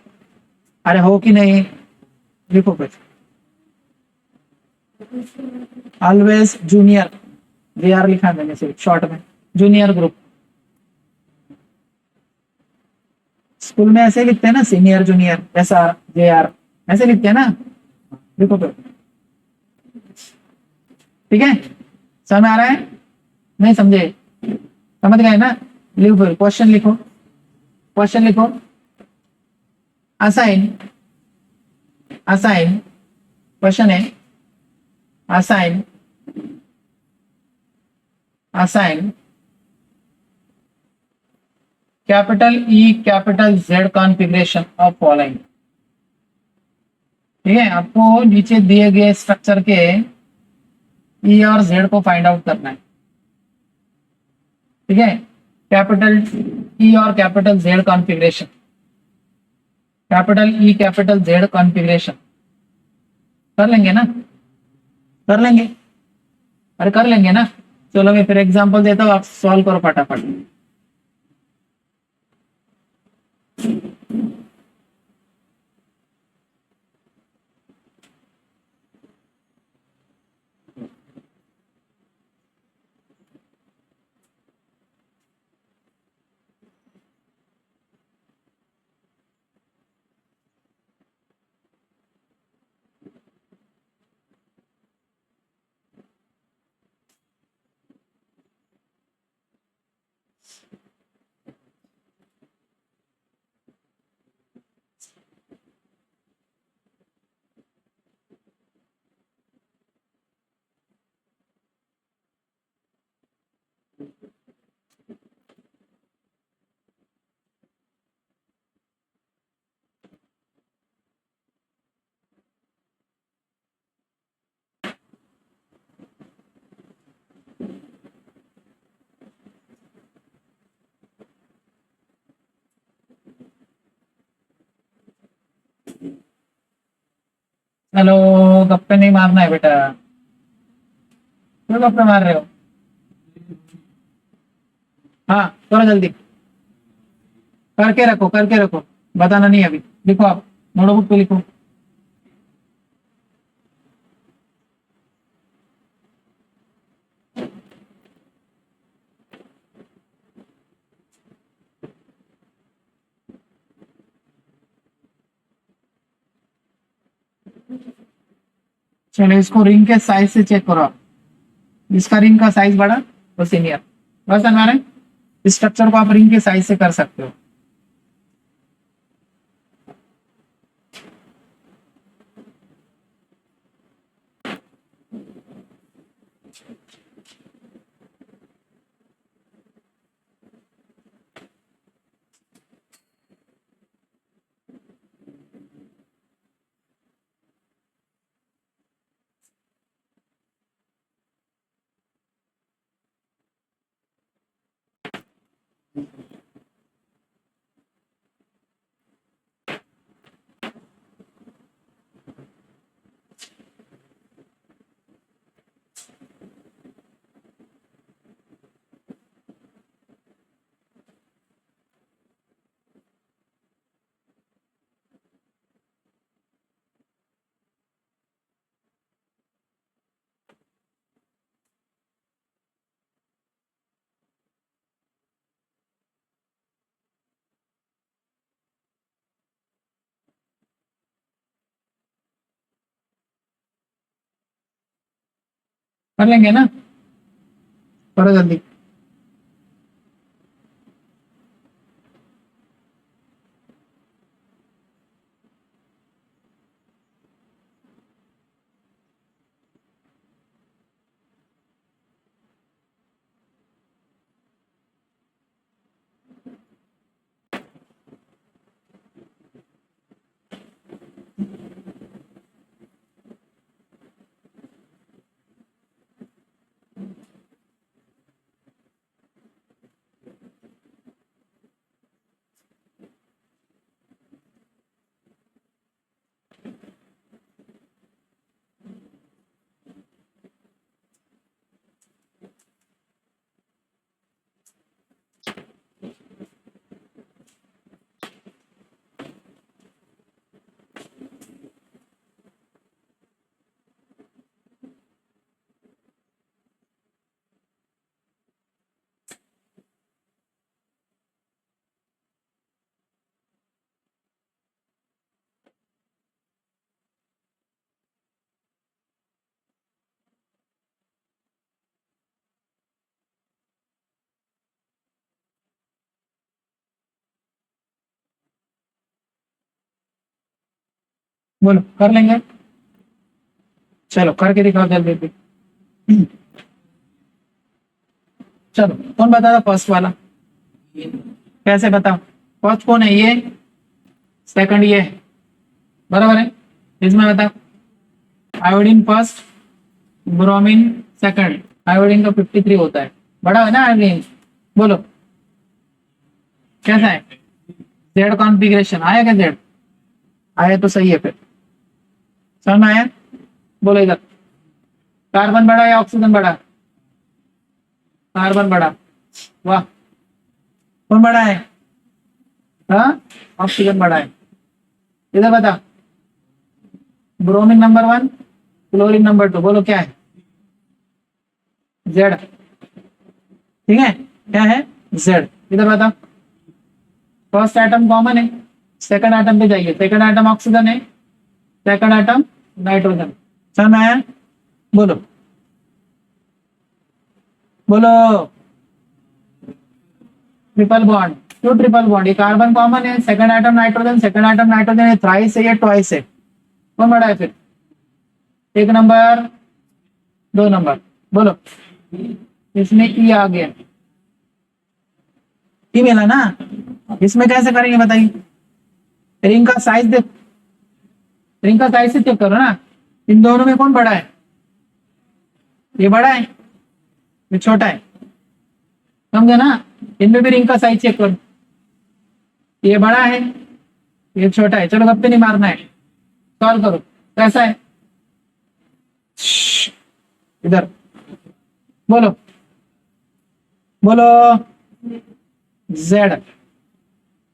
A: अरे हो कि नहीं, लिखो कुछ, ऑलवेज जूनियर, JR लिखा मैंने सिर्फ शॉर्ट में, जूनियर ग्रुप। स्कूल में ऐसे लिखते हैं ना, सीनियर जूनियर SR JR ऐसे लिखते हैं ना, लिखो तो। ठीक है, समझ में आ रहा है, नहीं समझे, समझ गए ना। लिखो फिर क्वेश्चन लिखो, क्वेश्चन लिखो। असाइन क्वेश्चन है, assign capital E capital Z configuration of following. ठीक है, आपको नीचे दिए गए स्ट्रक्चर के ई और जेड को फाइंड आउट करना है, ठीक है। कैपिटल ई और capital Z configuration, capital E capital Z configuration कर लेंगे ना, कर लेंगे, अरे कर लेंगे ना। चलो मैं फिर एग्जांपल देता हूँ, आप सॉल्व करो फटाफट। हेलो, गप्पे नहीं मारना है बेटा, क्यों गप्पे मार रहे हो? हाँ करो जल्दी, करके रखो, बताना नहीं अभी, लिखो आप नोटबुक पे लिखो। चलो इसको रिंग के साइज से चेक करो आप, जिसका रिंग का साइज बड़ा वो सीनियर, बस हमारे इस स्ट्रक्चर को आप रिंग के साइज से कर सकते हो। कर लेंगे ना, करो जल्दी। बोलो कर लेंगे, चलो करके दिखाओ जल्दी जल्दी। चलो कौन बता था फर्स्ट वाला, कैसे बताओ? फर्स्ट कौन है, ये सेकंड ये है, बराबर है। इसमें बताओ, iodine first, bromine second, iodine का 53 होता है, बड़ा है ना आयोडीन। बोलो कैसा है, जेड कॉन्फ़िगरेशन आया क्या, जेड आया तो सही है फिर, समझ में आया। बोलो इधर, कार्बन बड़ा या ऑक्सीजन बड़ा, कार्बन बड़ा, वाह, कौन बड़ा है, हाँ ऑक्सीजन बड़ा है। इधर बता, ब्रोमीन नंबर 1, क्लोरीन नंबर 2, बोलो क्या है, जेड, ठीक है, क्या है, जेड। इधर बता, फर्स्ट एटम कॉमन है, सेकंड एटम पे जाइए, सेकंड एटम ऑक्सीजन है, सेकंड एटम नाइट्रोजन, समझ में आया। बोलो बोलो, ट्रिपल बॉन्ड, क्यों ट्रिपल बॉन्ड, ये कार्बन कॉमन है, second atom nitrogen, second atom nitrogen, ये थ्राइस है, ये ट्वाइस है, कौन बड़ा है फिर, एक नंबर, दो नंबर, बोलो। इसमें ई आ गया, ई मिला ना, इसमें कैसे करेंगे बताइए, रिंग का साइज दे, रिंग का साइज से चेक करो ना, इन दोनों में कौन बड़ा है, ये बड़ा है, ये छोटा है, समझे ना। इनमें भी रिंग का साइज चेक करो, ये बड़ा है, ये छोटा है, चलो गप्पे नहीं मारना है, सॉल्व करो, कैसा है, इधर बोलो, बोलो जेड,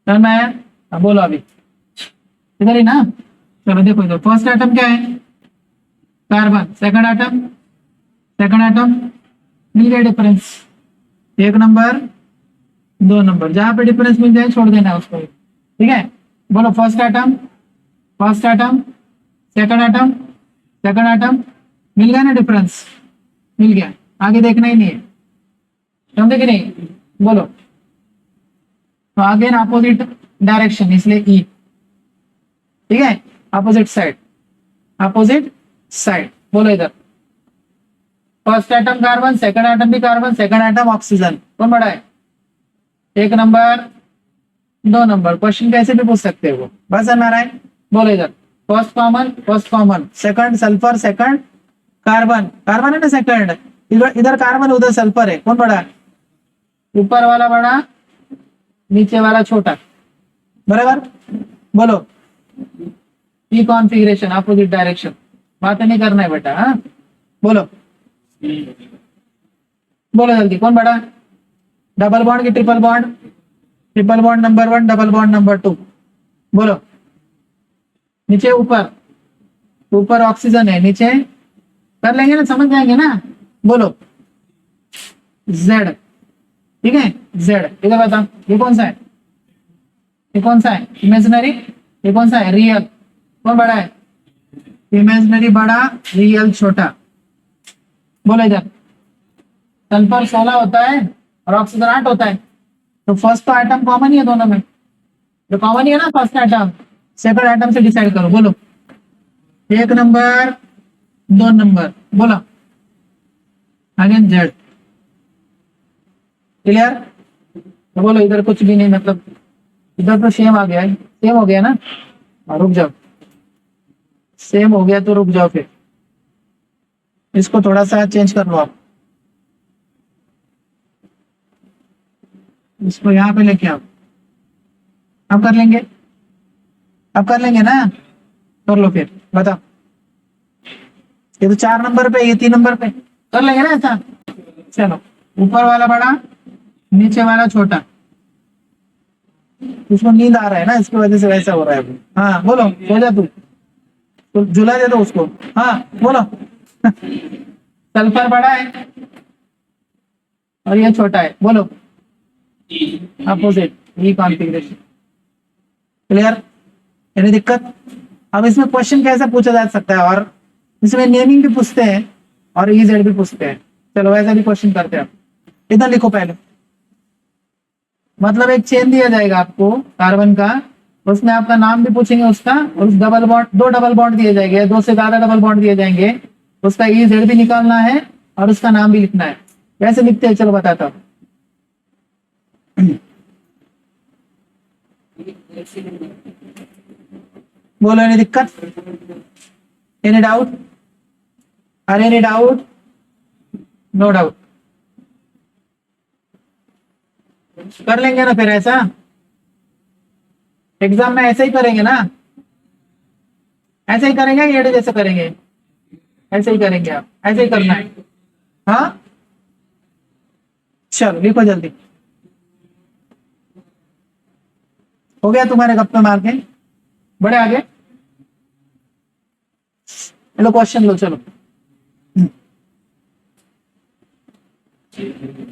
A: समझ में आया। अब बोलो अभी, इधर ही ना, चलो देखो इधर, फर्स्ट एटम क्या है, कार्बन, सेकंड एटम मिल गया डिफरेंस, एक नंबर, दो नंबर, जहां पे डिफरेंस मिल जाए छोड़ देना उसको, ठीक है। बोलो first atom, second atom, second atom, मिल गया ना डिफरेंस, मिल गया, आगे देखना ही नहीं है, समझे कि नहीं। बोलो, तो आगे ना अपोजिट डायरेक्शन, इसलिए ई, ठीक है, अपोजिट साइड, अपोजिट साइड। बोलो इधर, first atom carbon, second atom भी कार्बन, सेकंड एटम ऑक्सीजन, कौन बड़ा है, एक नंबर, दो नंबर, क्वेश्चन कैसे भी पूछ सकते हो, बस है नारायण। बोलो इधर, first common, second sulphur, second carbon, carbon है ना सेकंड, इधर कार्बन उधर सल्फर है, कौन बड़ा है, ऊपर वाला बड़ा, नीचे वाला छोटा, बराबर। बोलो ई कॉन्फ़िगरेशन, अपोजिट डायरेक्शन, बातें नहीं करना है बेटा, हाँ बोलो, बोलो जल्दी, कौन बड़ा, डबल बॉन्ड की triple bond, triple bond number 1, double bond number 2, बोलो। नीचे ऊपर, ऊपर ऑक्सीजन है, नीचे कर लेंगे ना, समझ जाएंगे ना। बोलो जेड, ठीक है, जेड। इधर बता, ये कौन सा है, ये कौन सा है, इमेजिनरी, ये कौन सा है, रियल, कौन बड़ा है, इमेजिनरी बड़ा, रियल छोटा। बोलो इधर, सल्फर 16 होता है और ऑक्सीजन 8 होता है, तो फर्स्ट तो आइटम कॉमन ही है दोनों में, जो कॉमन ही है ना फर्स्ट आइटम, सेकंड आइटम से डिसाइड करो। बोलो एक नंबर, दो नंबर, बोलो अगेन जेड, क्लियर। तो बोलो इधर कुछ भी नहीं, मतलब इधर तो सेम आ गया है, सेम हो गया ना, रुक जाओ, सेम हो गया तो रुक जाओ, फिर इसको थोड़ा सा चेंज कर लो आप, इसको यहाँ पे लेके आओ, अब कर लेंगे, अब कर लेंगे ना, कर लो फिर, बताओ। ये तो 4 नंबर पे, ये 3 नंबर पे, कर लेंगे ना ऐसा। चलो, ऊपर वाला बड़ा, नीचे वाला छोटा, उसको नींद आ रहा है ना, इसकी वजह से वैसा हो रहा है। हाँ बोलो, सो जा तू, तो झूला दे दो उसको, हाँ बोलो सल्फर बड़ा है और ये छोटा है, बोलो अपोजिट, ई कॉन्फ़िगरेशन, क्लियर, यानी दिक्कत। अब इसमें क्वेश्चन कैसे पूछा जा सकता है, और इसमें नेमिंग भी पूछते हैं और ईजेड भी पूछते हैं, चलो वैसा भी क्वेश्चन करते हैं। इधर लिखो पहले, मतलब एक चेन दिया जाएगा आपको कार्बन का, उसमें आपका नाम भी पूछेंगे उसका, और उस डबल बॉन्ड, 2 डबल बॉन्ड दिए जाएंगे, 2 से ज्यादा डबल बॉन्ड दिए जाएंगे, उसका ईजेड भी निकालना है और उसका नाम भी लिखना है। कैसे लिखते हैं चलो बताता हूँ। बोलो एनी दिक्कत, एनी डाउट, अरे एनी डाउट, नो डाउट। कर लेंगे ना फिर ऐसा, एग्जाम में ऐसे ही करेंगे ना, ऐसे ही करेंगे ये जैसे करेंगे, ऐसे ही करेंगे, आप ऐसे ही करना है। हाँ चलो लिखो जल्दी। हो गया तुम्हारे गप्पे मार के, बड़े आगे। चलो क्वेश्चन लो चलो।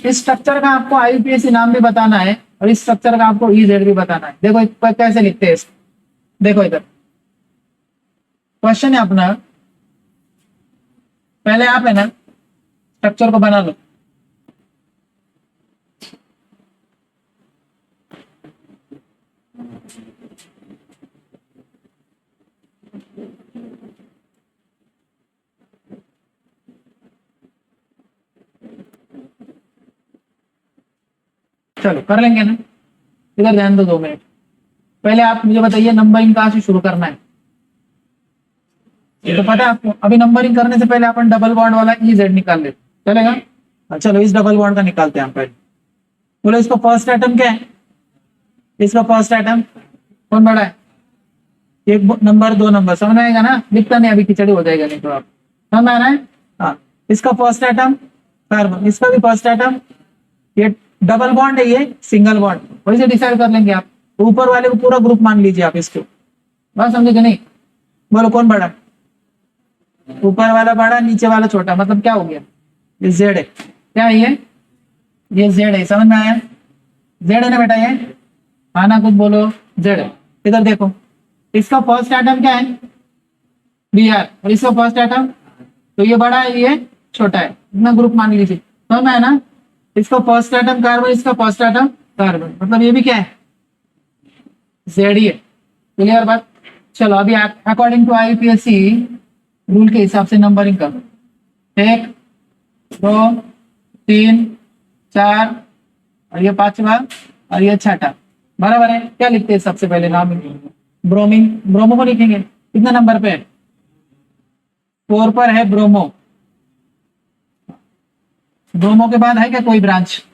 A: इस स्ट्रक्चर का आपको आईयूपीएसी नाम भी बताना है और इस स्ट्रक्चर का आपको ईजेड भी बताना है। देखो कैसे लिखते हैं इसको, देखो इधर क्वेश्चन है अपना, पहले आप है ना स्ट्रक्चर को बना लो। चलो कर लेंगे ना, इधर ध्यान दो 2 मिनट। पहले आप मुझे बताइए नंबरिंग कहाँ से शुरू करना है, ये तो पता है आपको। अभी नंबरिंग करने से पहले अपन डबल बॉन्ड वाला ई जेड निकाल लेते, चलेगा? चलो इस डबल बॉन्ड का निकालते हैं हम पहले। बोलो इसका फर्स्ट एटम क्या है, इसका फर्स्ट एटम कौन बड़ा है? 1 नंबर 2 नंबर, समझ में आएगा ना? लिखता नहीं अभी, खिचड़ी हो जाएगा नहीं तो। आप समझ आ रहा है? हाँ, इसका फर्स्ट एटम कार्बन, इसका भी फर्स्ट एटम, ये डबल बॉन्ड है, ये सिंगल बॉन्ड, वैसे डिसाइड कर लेंगे आप। ऊपर वाले को पूरा ग्रुप मान लीजिए आप इसको, बात समझे कि नहीं? बोलो कौन बड़ा? ऊपर वाला बड़ा, नीचे वाला छोटा, मतलब क्या हो गया? ये जेड है, क्या है ये जेड है, समझ में आया? जेड है ना बेटा, ये आना कुछ बोलो, जेड है। इधर देखो, इसका फर्स्ट एटम क्या है? बी आर, और इसका फर्स्ट एटम, तो ये बड़ा है ये छोटा है, इतना ग्रुप मान लीजिए, समझ में आया ना? इसका फर्स्ट एटम कार्बन, इसका फर्स्ट एटम कार्बन, मतलब ये भी क्या है? जेड ही है। क्लियर बात? चलो अभी अकॉर्डिंग टू आईपीएससी रूल के हिसाब से नंबरिंग करो, 1 2 3 4 और ये 5वां और ये 6ठा, बराबर है? क्या लिखते हैं सबसे पहले नाम? ब्रोमीन, ब्रोमो को लिखेंगे। कितने नंबर पे है? 4 पर है ब्रोमो। ब्रोमो के बाद है क्या कोई ब्रांच?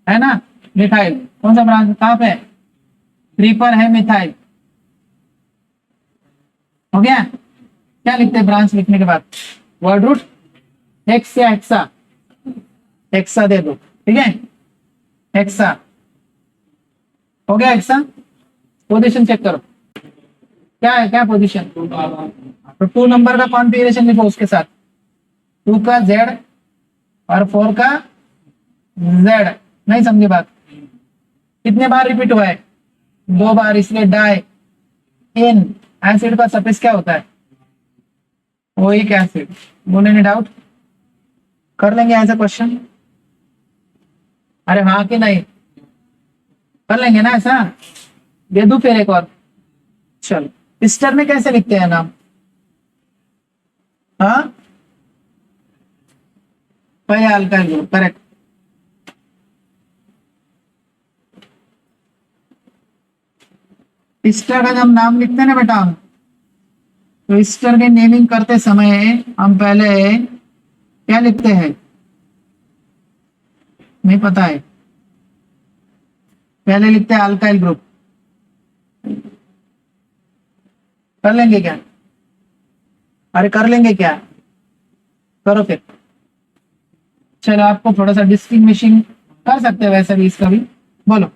A: है ना, मिथाइल। कौन सा ब्रांच कहाँ पे? 3 पर है मिथाइल। हो गया? क्या लिखते हैं ब्रांच लिखने के बाद? वर्ड रूट हेक्स या हेक्सा? हेक्सा दे दो, ठीक है, हेक्सा। हो गया हेक्सा। पोजीशन चेक करो, क्या है, क्या पोजीशन? तो 2 नंबर का कॉन्फ़िगरेशन लिखो उसके साथ, 2 का जेड और 4 का जेड। नहीं समझे बात? कितने बार रिपीट हुआ है? 2 बार, इसलिए डाई। इन एसिड का सफिक्स क्या होता है? Oic acid. बोले नहीं डाउट? कर लेंगे ऐसा क्वेश्चन? अरे हाँ कि नहीं? कर लेंगे ना ऐसा? दे दूं फिर एक और? चलो, इस्टर में कैसे लिखते हैं नाम? हाँ, पहले अल्काइल ग्रुप, करेक्ट। इस्टर का जब नाम लिखते हैं ना बेटा, तो इस्टर के नेमिंग करते समय हम पहले क्या लिखते हैं? नहीं पता है? पहले लिखते हैं अल्काइल ग्रुप। कर लेंगे क्या? अरे कर लेंगे क्या? करो फिर। चलो आपको थोड़ा सा डिस्टिंग्विशिंग कर सकते हैं वैसे भी इसका भी। बोलो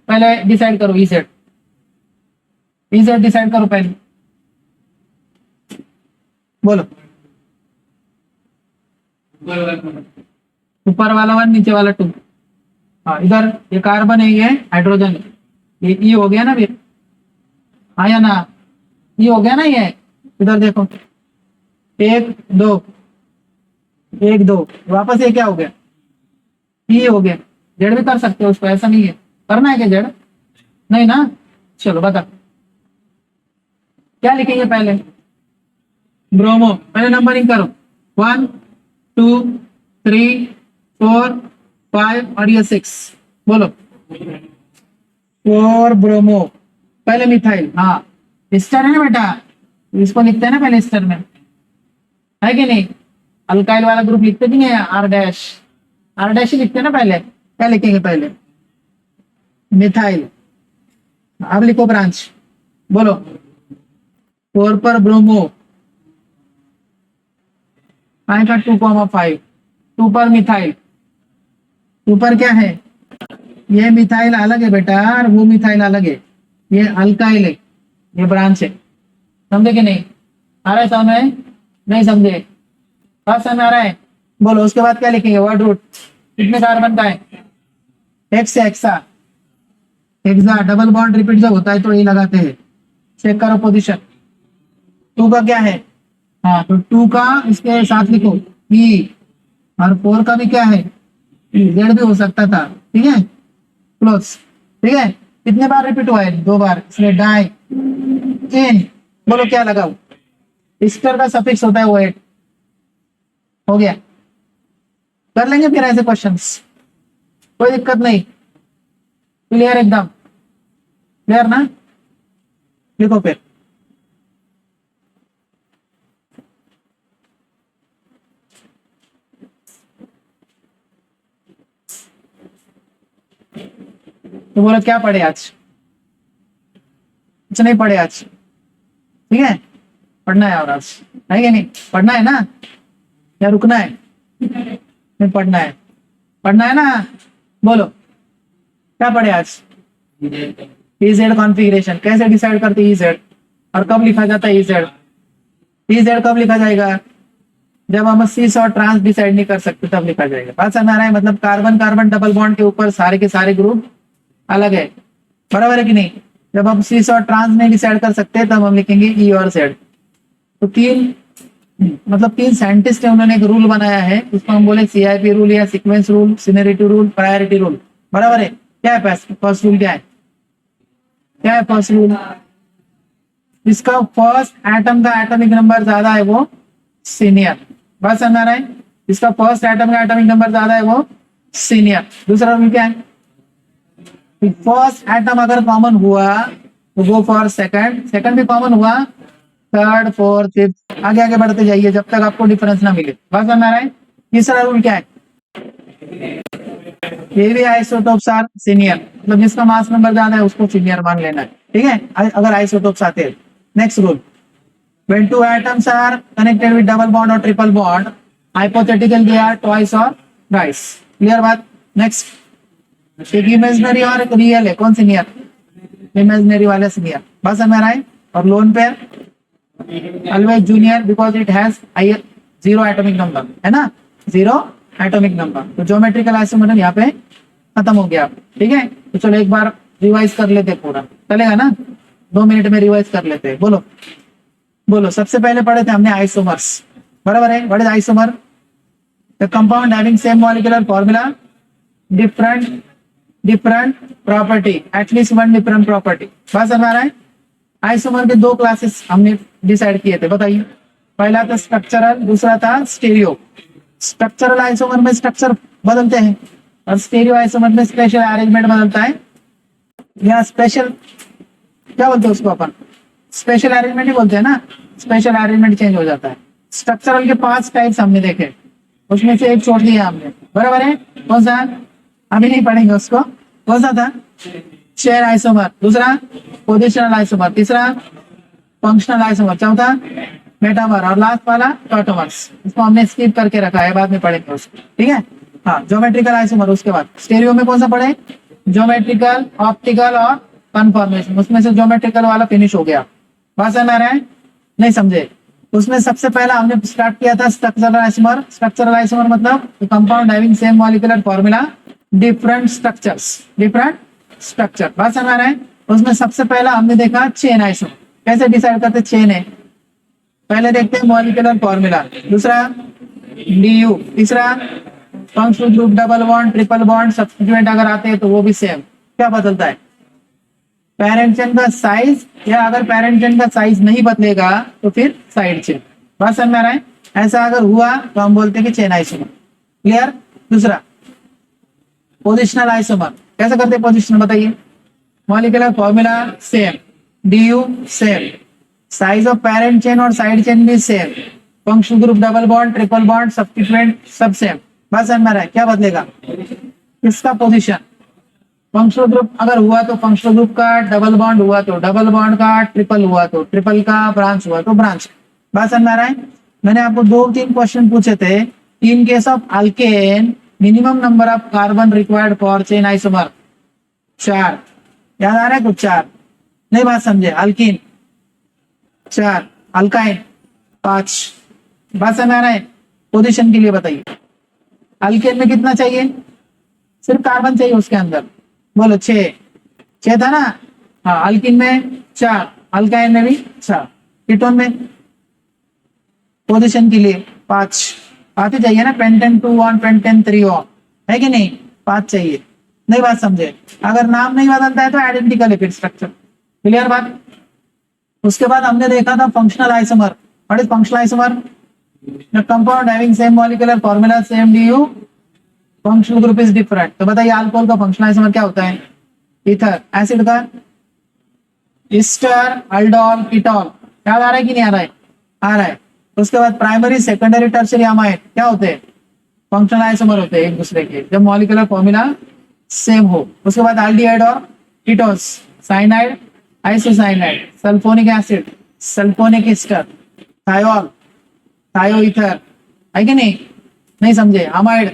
A: पहले डिसाइड करो, इजेड, इजेड डिसाइड करो पहले, बोलो। ऊपर वाला 1, नीचे वाला 2। हाँ, इधर ये कार्बन है, ये हाइड्रोजन है, ये ई हो गया ना फिर? हाँ या ना? ई हो गया ना ये? इधर देखो, 1 2 1 2, वापस ये क्या हो गया? ई हो गया। जेड भी कर सकते हो उसको, ऐसा नहीं है। करना है क्या जेड? नहीं ना? चलो बता क्या लिखेंगे पहले? ब्रोमो। पहले नंबरिंग करो, 1 2 3 4 5 और ये 6। बोलो 4 ब्रोमो। पहले मिथाइल, हाँ एस्टर है ना बेटा, इसको लिखते हैं ना पहले एस्टर में, है कि नहीं? अल्काइल वाला ग्रुप लिखते भी नहीं है, आर डैश, आर डैश ही लिखते हैं ना पहले। क्या लिखेंगे पहले? मिथाइल। अब लिखो ब्रांच, बोलो। 4 पर ब्रोमो आएगा 2,5, 2 पर मिथाइल, 2 पर क्या है? ये मिथाइल अलग है बेटा और वो मिथाइल अलग है, ये अल्काइल है, ये ब्रांच है। समझे कि नहीं? आ रहा है समझ में? नहीं समझे? बात समझ में आ रहा है? बोलो। उसके बाद क्या लिखेंगे? वर्ड रूट कितने कार्बन का है? एक्स से exo, exo double bond repeat जब होता है तो ये लगाते हैं। चेक करो पोजीशन। 2 का क्या है? हाँ, तो 2 का इसके साथ लिखो ई, और 4 का भी क्या है? जेड भी हो सकता था, ठीक है, क्लोज। ठीक है, कितने बार रिपीट हुआ है? 2 बार, इसलिए डाई इन। बोलो क्या लगाओ? इस्टर का सफिक्स होता है वो एट। हो गया, कर लेंगे फिर ऐसे क्वेश्चंस, कोई दिक्कत नहीं। क्लियर एकदम? क्लियर ना? लिखो फिर। तो बोलो क्या पढ़े आज? कुछ नहीं पढ़े आज, ठीक है? पढ़ना है और आज, है कि नहीं? पढ़ना है ना, या रुकना है? नहीं, पढ़ना है, पढ़ना है ना? बोलो क्या पढ़े आज? EZ कॉन्फ़िगरेशन कैसे डिसाइड करते हैं EZ, और कब लिखा जाता है EZ? EZ कब लिखा जाएगा? जब हम सीस और ट्रांस डिसाइड नहीं कर सकते तब लिखा जाएगा। बात समझ आ रहा है? मतलब कार्बन कार्बन डबल बॉन्ड के ऊपर सारे के सारे ग्रुप अलग है, बराबर है कि नहीं? जब हम सीस और ट्रांस नहीं डिसाइड कर सकते तब हम लिखेंगे ई और जेड। तो मतलब तीन साइंटिस्ट है, उन्होंने एक रूल बनाया है, उसको हम बोले CIP रूल या sequence rule, seniority rule, priority rule, बराबर है? क्या है फर्स्ट रूल? क्या है? क्या है फर्स्ट रूल? जिसका फर्स्ट एटम का एटॉमिक नंबर ज्यादा है वो सीनियर। बात समझ आ रहा है? जिसका फर्स्ट एटम का एटॉमिक नंबर ज्यादा है वो सीनियर। दूसरा रूल क्या है? फर्स्ट एटम अगर कॉमन हुआ तो गो फॉर सेकंड, सेकंड भी कॉमन हुआ, थर्ड, फोर्थ, फिफ्थ, आगे आगे बढ़ते जाइए जब तक आपको डिफरेंस ना मिले। बात समझ आ रहा है? तीसरा रूल क्या है? ये भी आइसोटोप्स आर सीनियर, मतलब जिसका मास नंबर ज्यादा है उसको सीनियर मान लेना है, ठीक है, अगर आइसोटोप्स आते हैं। Next rule, when two atoms are connected with double bond or triple bond, hypothetically they are twice or thrice। Clear बात? नेक्स्ट, एक इमेजिनरी और एक रियल है, कौन सीनियर? इमेजिनरी वाला सीनियर। बात समझ आ रहा है? और lone pair always junior because it has zero atomic number, है ना, जीरो एटॉमिक नंबर। तो ज्योमेट्रिकल आइसोमर यहाँ पे खत्म हो गया, ठीक है? तो चलो एक बार रिवाइज कर लेते पूरा, चलेगा ना? 2 मिनट में रिवाइज कर लेते हैं। बोलो बोलो। सबसे पहले पढ़े थे हमने आइसोमर्स, बराबर है? What is isomer? The compound having same molecular formula, different property, at least one different property. बात समझ आ रहा है? आइसोमर के 2 क्लासेस हमने डिसाइड किए थे, बताइए। पहला था स्ट्रक्चरल, दूसरा था स्टीरियो। स्ट्रक्चरल आइसोमर में स्ट्रक्चर बदलते हैं और स्टीरियो आइसोमर में स्पेशल अरेंजमेंट बदलता है, या स्पेशल क्या बोलते हैं उसको अपन? स्पेशल अरेंजमेंट ही बोलते हैं ना, स्पेशल अरेंजमेंट चेंज हो जाता है। स्ट्रक्चरल के 5 टाइप्स हमने देखे, उसमें से एक छोड़ दिया हमने, बराबर है? कौन सा? अभी नहीं पढ़ेंगे उसको। कौन सा था? Share isomer. दूसरा पोजिशनल आइसोमर। तीसरा फंक्शनल आइसोमर। चौथा मेटामर। और लास्ट वाला टॉटोमर्स। इसको हमने स्किप करके रखा है, बाद में पढ़ेंगे उसको, ठीक है? हाँ, ज्योमेट्रिकल आइसोमर। उसके बाद स्टेरियो में कौन सा पढ़े? ज्योमेट्रिकल, ऑप्टिकल और कन्फॉर्मेशन। उसमें से ज्योमेट्रिकल वाला फिनिश हो गया। बात समझ आ रहा है? नहीं समझे? उसमें सबसे पहला हमने स्टार्ट किया था स्ट्रक्चरल आइसोमर। स्ट्रक्चरल आइसोमर मतलब compound having same molecular formula, different structures, different structure. बात समझ आ रहा है? उसमें सबसे पहला हमने देखा चेन आइसोमर। कैसे डिसाइड करते? चेन है, पहले देखते हैं मॉलिक्यूलर फॉर्मूला, दूसरा DU, तीसरा functional group, double bond, triple bond, substituent अगर आते हैं तो वो भी सेम। क्या बदलता है? पैरेंट चेन का साइज, या अगर पैरेंट चेन का साइज नहीं बदलेगा तो फिर साइड चेन। बात समझ में आ रहा है? ऐसा अगर हुआ तो हम बोलते हैं कि चेन आइसोमर। क्लियर? दूसरा पोजिशनल आइसोमर। कैसे करते हैं पोजिशनल, बताइए? Molecular formula same, DU same, size of parent chain और साइड चेन भी same, functional group double bond, triple bond, substituent सब सेम। बात समझ में आ रहा है? क्या बदलेगा? किसका पोजीशन? फंक्शनल ग्रुप अगर हुआ तो फंक्शनल ग्रुप का, डबल बॉन्ड हुआ तो डबल बॉन्ड का, ट्रिपल हुआ तो ट्रिपल का, ब्रांच हुआ तो ब्रांच। बात समझ में आ रहा है? मैंने आपको 2-3 क्वेश्चन पूछे थे। In case of alkane minimum number of carbon required for chain isomer 4। याद आ रहा है कुछ? 4 नहीं? बात समझे? Alkyne 4, alkyne 5। बात समझ आ रहा है? पोजीशन के लिए बताइए, अल्केन में कितना चाहिए? सिर्फ कार्बन चाहिए उसके अंदर, बोलो 6 था ना? हाँ, अल्कीन में 4, अल्काइन में भी 4, कीटोन में पोजीशन के लिए 5 आते चाहिए ना। पेंटेन 2 ऑन, पेंटेन 3 ऑन, है कि नहीं? 5 चाहिए। नहीं बात समझे? अगर नाम नहीं बदलता है तो आइडेंटिकल है फिर स्ट्रक्चर। क्लियर बात? उसके बाद हमने देखा था functional isomer. What is functional isomer? The compound having same molecular formula, same DU, functional group is different. तो बताइए अल्कोहल का फंक्शनल आइसोमर क्या होता है? ईथर। एसिड का ईस्टर, अल्डोल, कीटोल। याद आ रहा है कि नहीं आ रहा है? आ रहा है। उसके बाद प्राइमरी, सेकेंडरी, टर्शियरी अमाइन क्या होते हैं? फंक्शनल आइसोमर होते हैं एक दूसरे के, जब मॉलिक्यूलर फॉर्मूला सेम हो। उसके बाद एल्डिहाइड और ketones, cyanide, isocyanide, sulphonic acid, sulphonic Easter, thiol, थायो ईथर, है कि नहीं? नहीं समझे? अमाइड,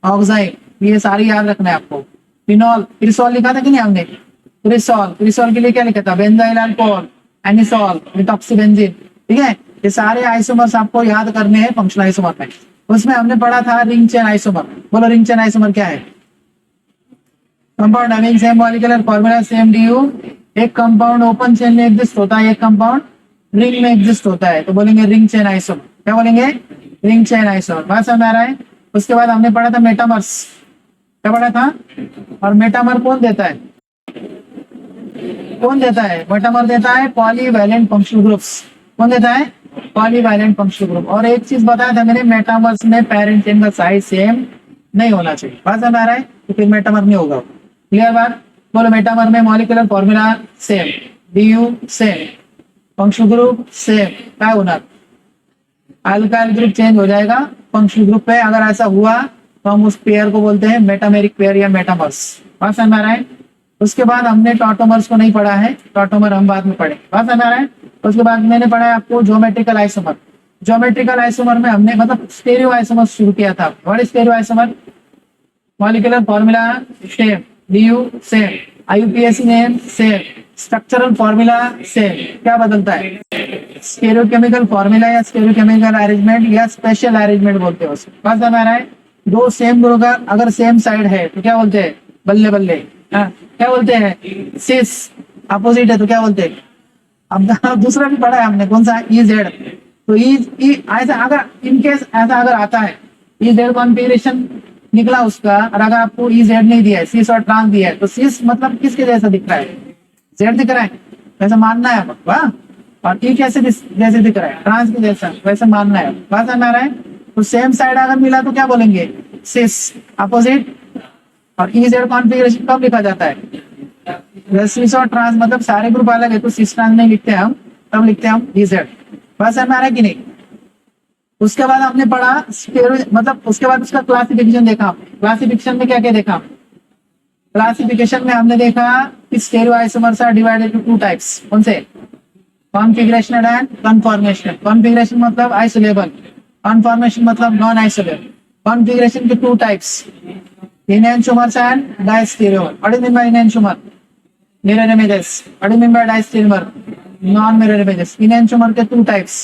A: ऑक्साइड, ये सारी याद रखना है आपको। फिनॉल, क्रिसॉल लिखा था कि नहीं हमने? क्रिसॉल, क्रिसॉल के लिए क्या लिखा था? Benzyl alcohol, anisole, diethoxybenzene. ठीक है, ये सारे आइसोमर्स आपको याद करने हैं फंक्शनल आइसोमर में। उसमें हमने पढ़ा था रिंग चेन आइसोमर। बोलो रिंग चेन आइसोमर क्या है? Compound having same molecular formula, same DU. एक कंपाउंड ओपन चेन में एग्जिस्ट होता है, एक कंपाउंड रिंग में एग्जिस्ट होता है, तो बोलेंगे रिंग चेन आइसोमर। क्या बोलेंगे? Ring chain isomer. बात समझ आ रहा है? उसके बाद हमने पढ़ा था मेटामर्स। क्या पढ़ा था? और मेटामर कौन देता है? कौन देता है? मेटामर देता है पॉलीवैलेंट फंक्शनल ग्रुप्स। कौन देता है? Polyvalent functional group. और एक चीज बताया था मैंने, मेटामर्स में पेरेंट चेन का साइज सेम नहीं होना चाहिए। बात समझ आ रहा है? तो फिर मेटामर नहीं होगा। क्लियर बात? बोलो मेटामर में molecular formula same, DU same, functional group same, क्या होना? अल्काइल ग्रुप चेंज हो जाएगा फंक्शनल ग्रुप पे। अगर ऐसा हुआ तो हम उस पेयर को बोलते हैं मेटामेरिक पेयर या मेटामर्स। बात समझ आ रहा है? उसके बाद हमने टॉटोमर्स को नहीं पढ़ा है, टॉटोमर हम बाद में पढ़े। बात समझ आ रहा है? उसके बाद मैंने पढ़ा है आपको ज्योमेट्रिकल आइसोमर। ज्योमेट्रिकल आइसोमर में हमने मतलब स्टेरियो आइसोमर शुरू किया था। What is stereo isomer? Molecular formula same, DU same, IUPAC name same, structural formula same. क्या बदलता है? स्टेरियोकेमिकल फॉर्मूला या स्टेरियोकेमिकल अरेंजमेंट या स्पेशल अरेंजमेंट बोलते हैं उसको। बात समझ आ रहा है? दो सेम ग्रुप का अगर सेम साइड है तो क्या बोलते हैं? बल्ले बल्ले। हाँ, क्या बोलते हैं? सिस। अपोजिट है तो क्या बोलते हैं? अब दूसरा भी पढ़ा है हमने, कौन सा? E Z. तो ई ऐसा अगर इनकेस ऐसा अगर आता है, ई जेड कॉन्फ़िगरेशन निकला उसका, और अगर आपको ई जेड नहीं दिया है, सिस और ट्रांस दिया है, तो सिस मतलब किसके जैसा दिख रहा है? जेड दिख रहा है, वैसा मानना है आपको। वाह। और ई कैसे जैसे दिख रहा है? ट्रांस के जैसा, वैसे मानना है। बात समझ आ रहा है? तो सेम साइड अगर मिला तो क्या बोलेंगे? सिस। अपोजिट। और ई जेड कॉन्फ़िगरेशन कब लिखा जाता है? सिस और ट्रांस मतलब सारे ग्रुप अलग है तो सिस ट्रांस नहीं लिखते हम, तब लिखते हैं हम ई जेड। बात समझ में आ रहा है कि नहीं? उसके बाद हमने पढ़ा मतलब उसके बाद उसका क्लासिफिकेशन देखा। क्लासिफिकेशन में क्या क्या देखा? क्लासिफिकेशन में हमने देखा कि stereoisomers are divided to 2 types. कौन से? Configurational and conformational. कॉन्फिगरेशन मतलब आइसोलेबल, कन्फॉर्मेशन मतलब नॉन आइसोलेबल। कॉन्फिगरेशन के 2 types, enantiomers and diastereomer. What do you mean by enantiomer? Mirror images. What do you mean by diastereomer? Non-mirror images. Enantiomer के 2 types,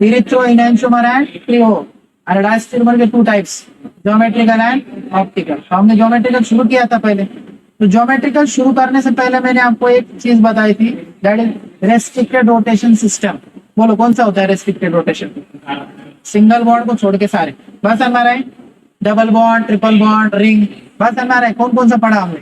A: erythroenantiomer and creo. और diastereomer के 2 types, geometrical and optical. तो हमने geometrical शुरू किया था पहले। तो geometrical शुरू करने से पहले मैंने आपको एक चीज बताई थी, that is restricted rotation system। बोलो कौन सा होता है restricted rotation? सिंगल बॉन्ड को छोड़ के सारे। बस हमारा है double bond, triple bond, ring. बस हमारा है कौन कौन सा पढ़ा हमने?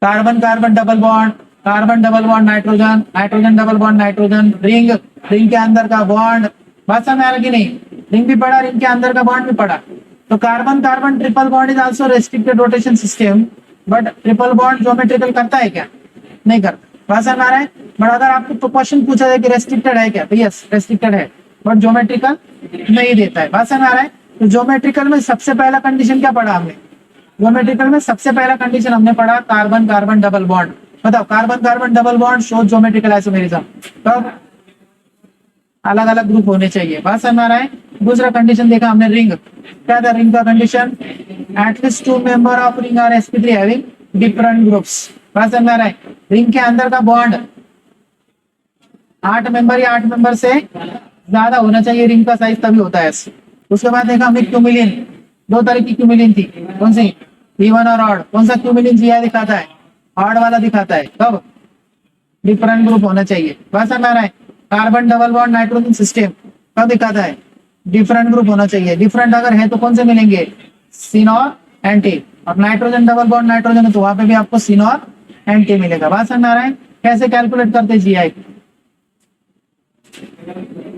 A: Carbon carbon double bond, carbon double bond nitrogen, nitrogen double bond nitrogen, ring, ring के अंदर का बॉन्ड। बात समझ आ रहा कि नहीं? रिंग भी पढ़ा, रिंग के अंदर का बॉन्ड भी पढ़ा। तो carbon carbon triple bond is also restricted rotation system, but triple bond geometrical करता है क्या? नहीं करता। बात समझ आ रहा है? बट अगर आपको क्वेश्चन पूछा जाए कि रेस्ट्रिक्टेड है क्या, तो यस रेस्ट्रिक्टेड है। बट ज्योमेट्रिकल नहीं देता है। बात समझ आ रहा है? तो ज्योमेट्रिकल में सबसे पहला कंडीशन क्या पढ़ा हमने? ज्योमेट्रिकल में सबसे पहला कंडीशन हमने पढ़ा कार्बन कार्बन डबल बॉन्ड। बताओ, carbon carbon double bond show geometrical isomerism. तब अलग अलग ग्रुप होने चाहिए। बात समझ आ रहा है? दूसरा कंडीशन देखा हमने रिंग। क्या था रिंग का condition? At least 2 member of ring are sp3 having different groups. बात समझ आ रहा है? रिंग के अंदर का बॉन्ड 8 मेंबर या 8 मेंबर से ज्यादा होना चाहिए, रिंग का साइज तभी होता है। उसके बाद देखा हमने क्यूमिलिन। 2 तरह की क्यूमिलिन थी। कौन सी? इवन और ऑड। कौन सा क्यूमिलिन जीआई दिखाता है? ऑड वाला दिखाता है। कब? डिफरेंट ग्रुप होना चाहिए। बात समझ आ रहा है? Carbon double bond nitrogen system कब दिखाता है? डिफरेंट ग्रुप होना चाहिए। डिफरेंट अगर है तो कौन से मिलेंगे? सिन और एंटी। और नाइट्रोजन डबल बॉन्ड नाइट्रोजन है तो वहां पे भी आपको सिन और एंटी मिलेगा। बात समझ आ रहा है? कैसे कैलकुलेट करते जीआई?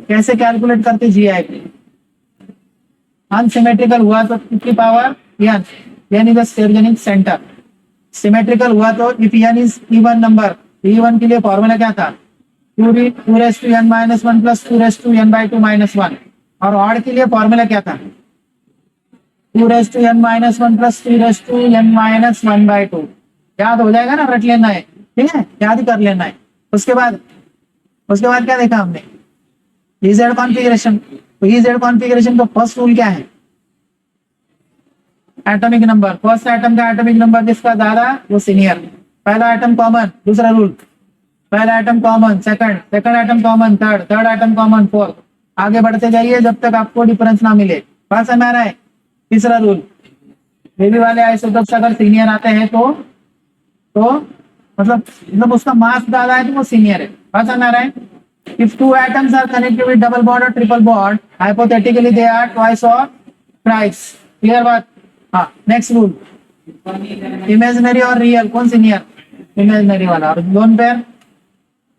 A: कैसे कैलकुलेट करते जीआई? अनसिमेट्रिकल हुआ तो कितनी power n, n is the stereogenic center. Symmetrical हुआ तो if n is even number, even के लिए फॉर्मूला क्या था? 2n minus 1 plus 2n/2 minus 1। और ऑड के लिए फॉर्मूला क्या था? 2n minus 1 plus 2n minus 1/2। याद हो जाएगा ना, रट लेना है। ठीक है, याद ही कर लेना है। उसके बाद क्या देखा हमने? EZ configuration. तो EZ कॉन्फ़िगरेशन का फर्स्ट रूल क्या है? Atomic number. फर्स्ट एटम का एटॉमिक नंबर जिसका ज्यादा वो सीनियर। पहला एटम कॉमन। दूसरा रूल, पहला atom common, second atom common, third atom common, fourth. आगे बढ़ते जाइए जब तक आपको डिफरेंस ना मिले। बात समझ आ रहा है? तीसरा रूल, बेबी वाले आइसोटोप्स अगर सीनियर आते हैं तो मतलब उसका मास ज्यादा है तो वो सीनियर है। बात समझ आ रहा है? If 2 atoms are connected with double bond or triple bond, hypothetically they are twice or thrice. Clear बात? हाँ, next rule. Imaginary और real कौन सीनियर? Imaginary वाला। और lone pair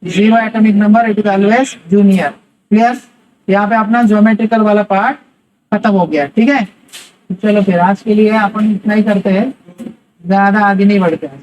A: 0 atomic number, it is always junior. Clear? यहाँ पे अपना geometrical वाला पार्ट खत्म हो गया। ठीक है, चलो फिर आज के लिए अपन इतना ही करते हैं, ज्यादा आगे नहीं बढ़ते हैं।